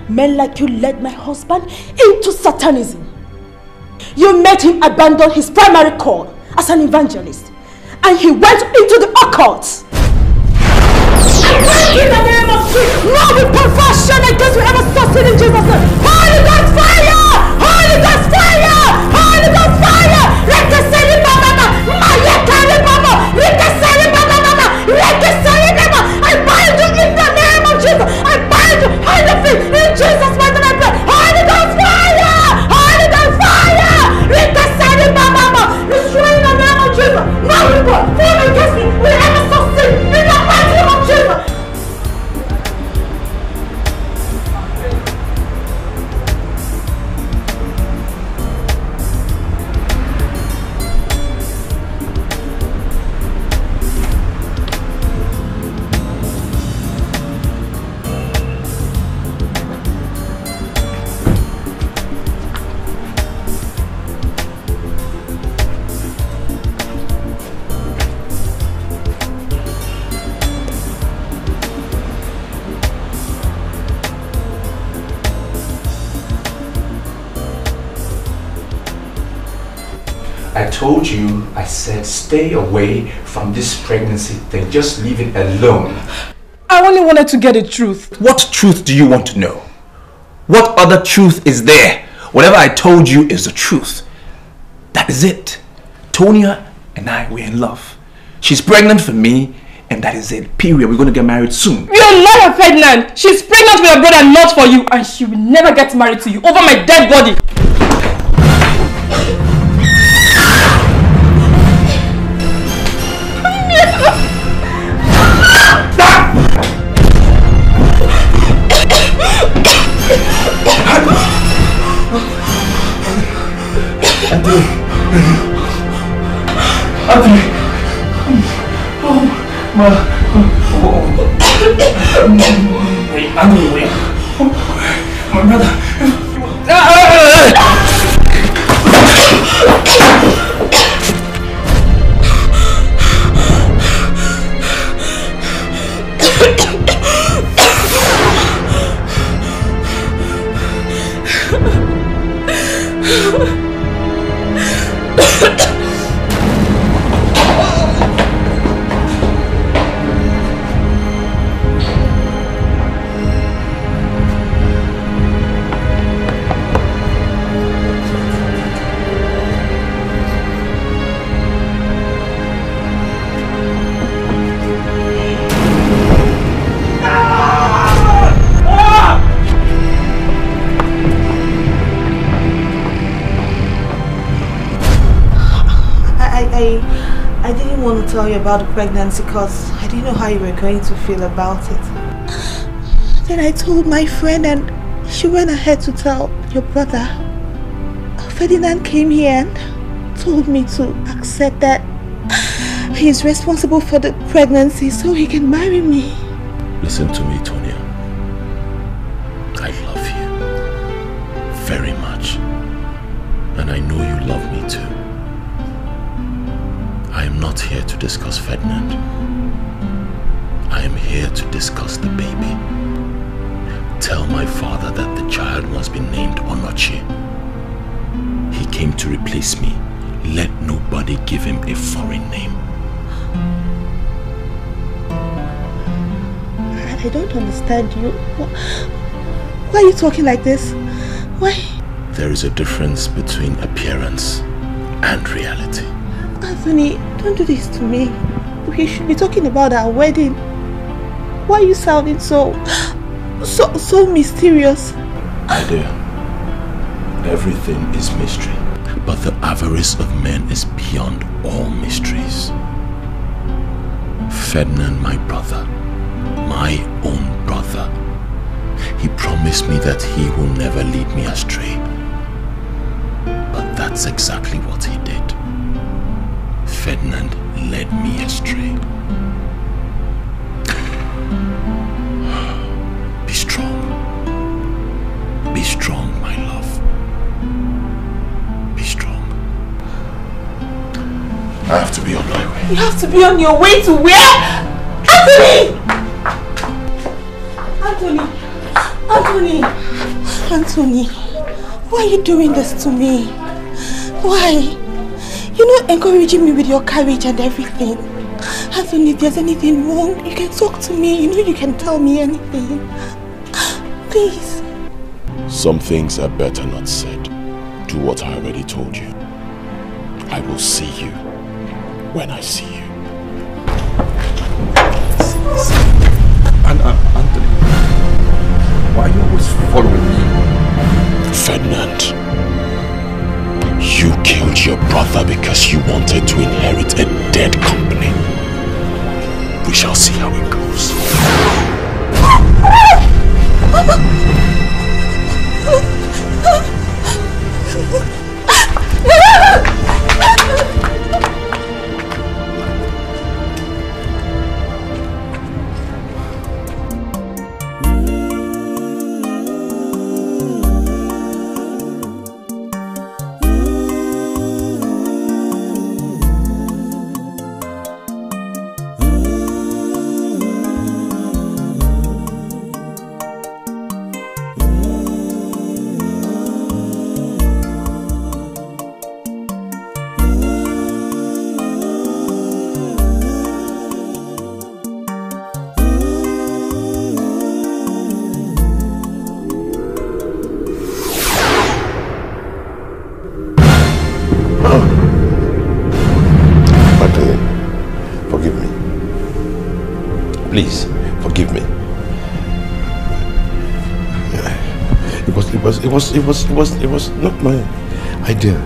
Men like you led my husband into Satanism. You made him abandon his primary call as an evangelist, and he went into the occult. In the name of Jesus, no weapon fashioned against you ever succeed in Jesus' name. Holy Ghost fire! Holy Ghost fire! Holy Ghost fire! Let the city mama, Maya carry mama, let the city mama, let the city mama. I bind you in the name of Jesus. I bind you, hide the feet in Jesus' mighty name. Holy Ghost fire! Holy Ghost fire! Let the city mama, destroy in the name of Jesus. No weapon formed against me will ever succeed in the mighty name of Jesus. I told you, I said stay away from this pregnancy thing. Just leave it alone. I only wanted to get the truth. What truth do you want to know? What other truth is there? Whatever I told you is the truth. That is it. Tonya and I, we're in love. She's pregnant for me, and that is it. Period. We're going to get married soon. You're not pregnant. She's pregnant with your brother, not for you, and she will never get married to you over my dead body. My brother. I didn't want to tell you about the pregnancy because I didn't know how you were going to feel about it. Then I told my friend and she went ahead to tell your brother. Ferdinand came here and told me to accept that he's responsible for the pregnancy so he can marry me. Listen to me, Tonia. I love you very much. And I know you love me too. I am not here to discuss Ferdinand. I am here to discuss the baby. Tell my father that the child must be named Edochie. He came to replace me. Let nobody give him a foreign name. I don't understand you. Why are you talking like this? Why? There is a difference between appearance and reality. Anthony, don't do this to me. We should be talking about our wedding. Why are you sounding so mysterious? My dear, everything is mystery. But the avarice of men is beyond all mysteries. Ferdinand, my brother, my own brother, he promised me that he will never lead me astray. But that's exactly what he did. Ferdinand led me astray. Be strong. Be strong, my love. Be strong. I have to be on my way. You have to be on your way to where? Anthony! Anthony, why are you doing this to me? Why? You're not encouraging me with your courage and everything. Anthony, if there's anything wrong, you can talk to me. You know you can tell me anything. Please. Some things are better not said. Do what I already told you. I will see you when I see you. Anthony, why are you always following me? Ferdinand, you killed your brother because you wanted to inherit a dead company. We shall see how it goes. Please, forgive me. It was not my idea.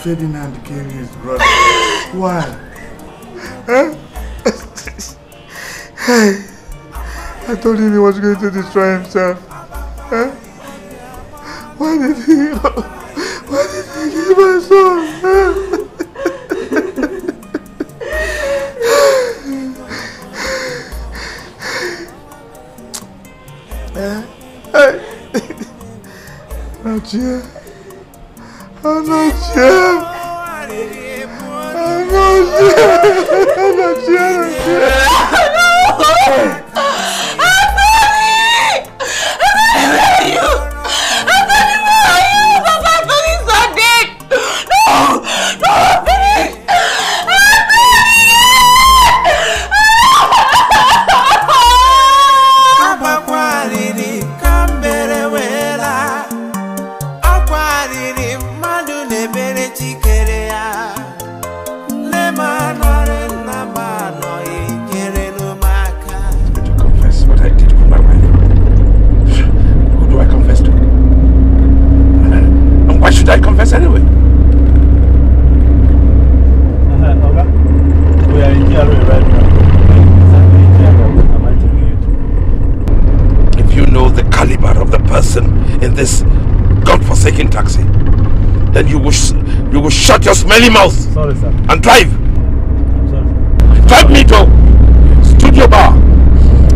Ferdinand killed his brother. Why? Huh? I told him he was going to destroy himself. Huh? Why did he kill my son? Not yet. I'm not sure. I ebere chikere ya nema nore na mano ijere no maka. To confess what I did with my wife. Who do I confess to? And why should I confess anyway? Okay. We are in Chiemerie right now. If you know the caliber of the person in this godforsaken taxi, then you will shut your smelly mouth. Sorry, sir. And drive. I'm sorry, sir. Drive me to Studio Bar,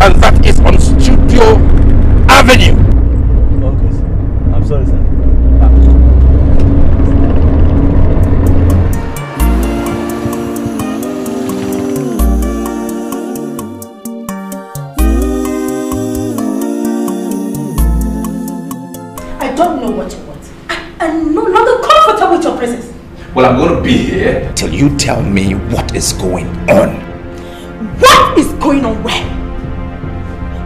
and that is on Studio Avenue. Okay, sir. I'm sorry, sir. I don't know what you want. I'm no longer comfortable with your presence. Well, I'm going to be here till you tell me what is going on. What is going on where?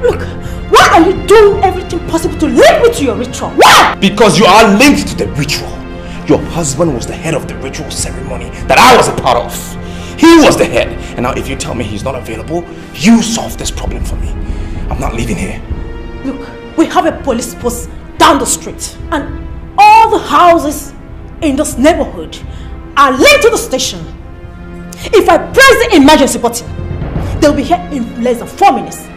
Look, why are you doing everything possible to link me to your ritual? Why? Because you are linked to the ritual. Your husband was the head of the ritual ceremony that I was a part of. He was the head. And now if you tell me he's not available, you solve this problem for me. I'm not leaving here. Look, we have a police post down the street. And all the houses in this neighborhood are linked to the station. If I press the emergency button, they'll be here in less than 4 minutes.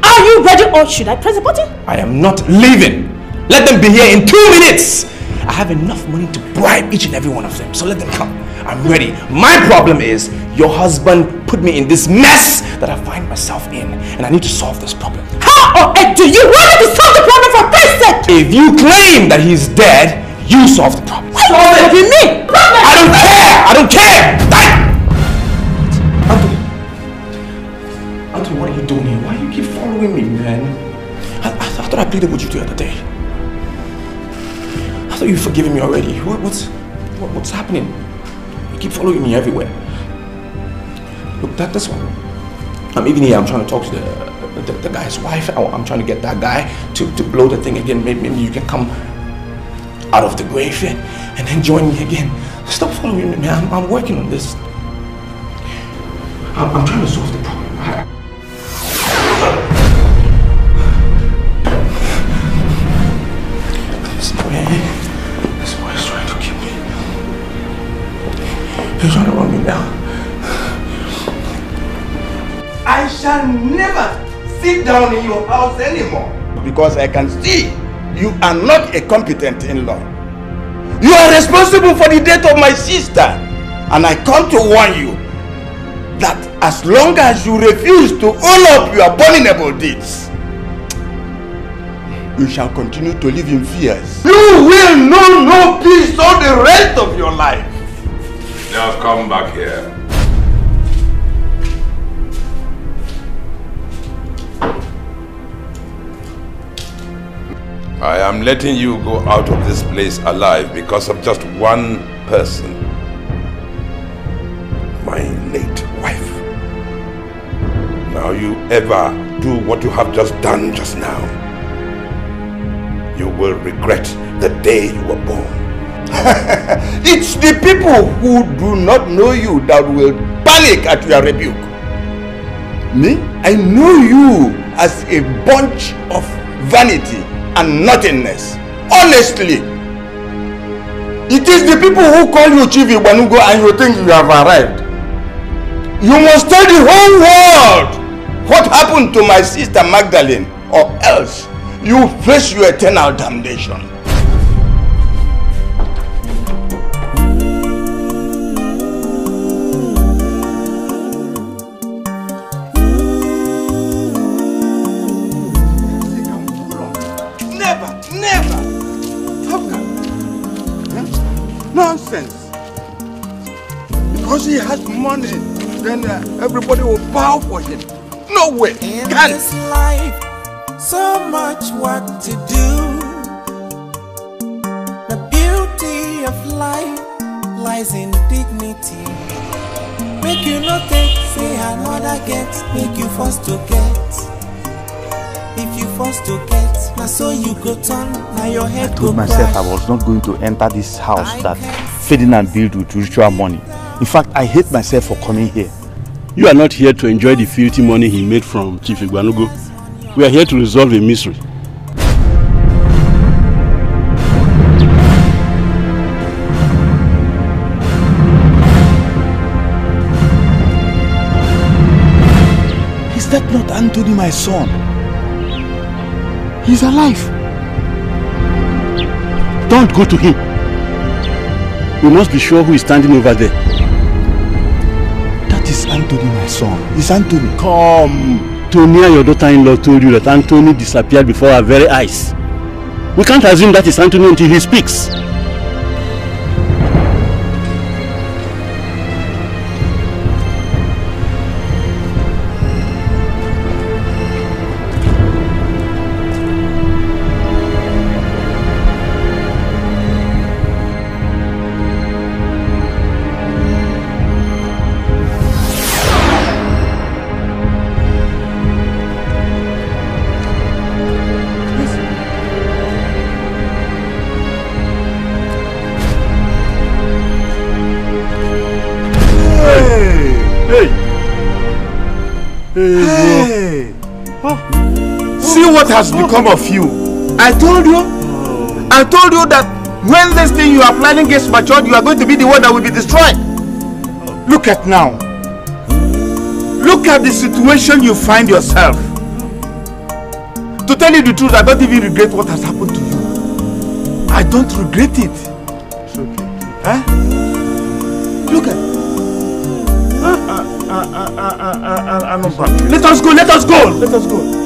Are you ready or should I press the button? I am not leaving. Let them be here in 2 minutes. I have enough money to bribe each and every one of them, so let them come. I'm ready. My problem is your husband put me in this mess that I find myself in, and I need to solve this problem. How on earth do you want me to solve the problem for Christ's sake? If you claim that he's dead, you solve the problem. Solve it! What do you mean? I don't care! I don't care! Anthony, what are you doing here? Why do you keep following me, man? I thought I pleaded with you the other day. I thought you've forgiven me already. What's happening? You keep following me everywhere. Look, that's one. I'm even here. I'm trying to talk to the guy's wife. I'm trying to get that guy to blow the thing again. Maybe you can come out of the grave and then join me again. Stop following me, man. I'm working on this. I'm trying to solve the problem. This boy is trying to kill me. He's trying to run me down. I shall never sit down in your house anymore because I can see you are not a competent in-law. You are responsible for the death of my sister, and I come to warn you that as long as you refuse to own up your abominable deeds, you shall continue to live in fears. You will know no peace all the rest of your life. Now come back here. I am letting you go out of this place alive because of just one person. My late wife. Now you ever do what you have just done just now, you will regret the day you were born. It's the people who do not know you that will panic at your rebuke. Me? I know you as a bunch of vanity and nothingness. Honestly, it is the people who call you Chief Igbanugo and you think you have arrived. You must tell the whole world what happened to my sister Magdalene, or else you face your eternal damnation. Never. How come? Huh? Nonsense. Because he has money, then everybody will bow for him. No way. In this life, so much work to do. The beauty of life lies in dignity. Make you not think, say another get, make you first to get. If you forced to get, now so you go turn, now your head I told go myself crash. I was not going to enter this house that Ferdinand built with ritual money. In fact, I hate myself for coming here. You are not here to enjoy the filthy money he made from Chief Igbanugo. We are here to resolve a mystery. Is that not Anthony, my son? He's alive. Don't go to him. We must be sure who is standing over there. That is Anthony, my son. It's Anthony. Come. Tonia, your daughter-in-law, told you that Anthony disappeared before our very eyes. We can't assume that is Anthony until he speaks. See what has become of you. I told you that when this thing you are planning gets matured, you are going to be the one that will be destroyed. Look at now. Look at the situation you find yourself. To tell you the truth, I don't even regret what has happened to you. I don't regret it. It's okay. Huh? Look at. Let us go. Let us go.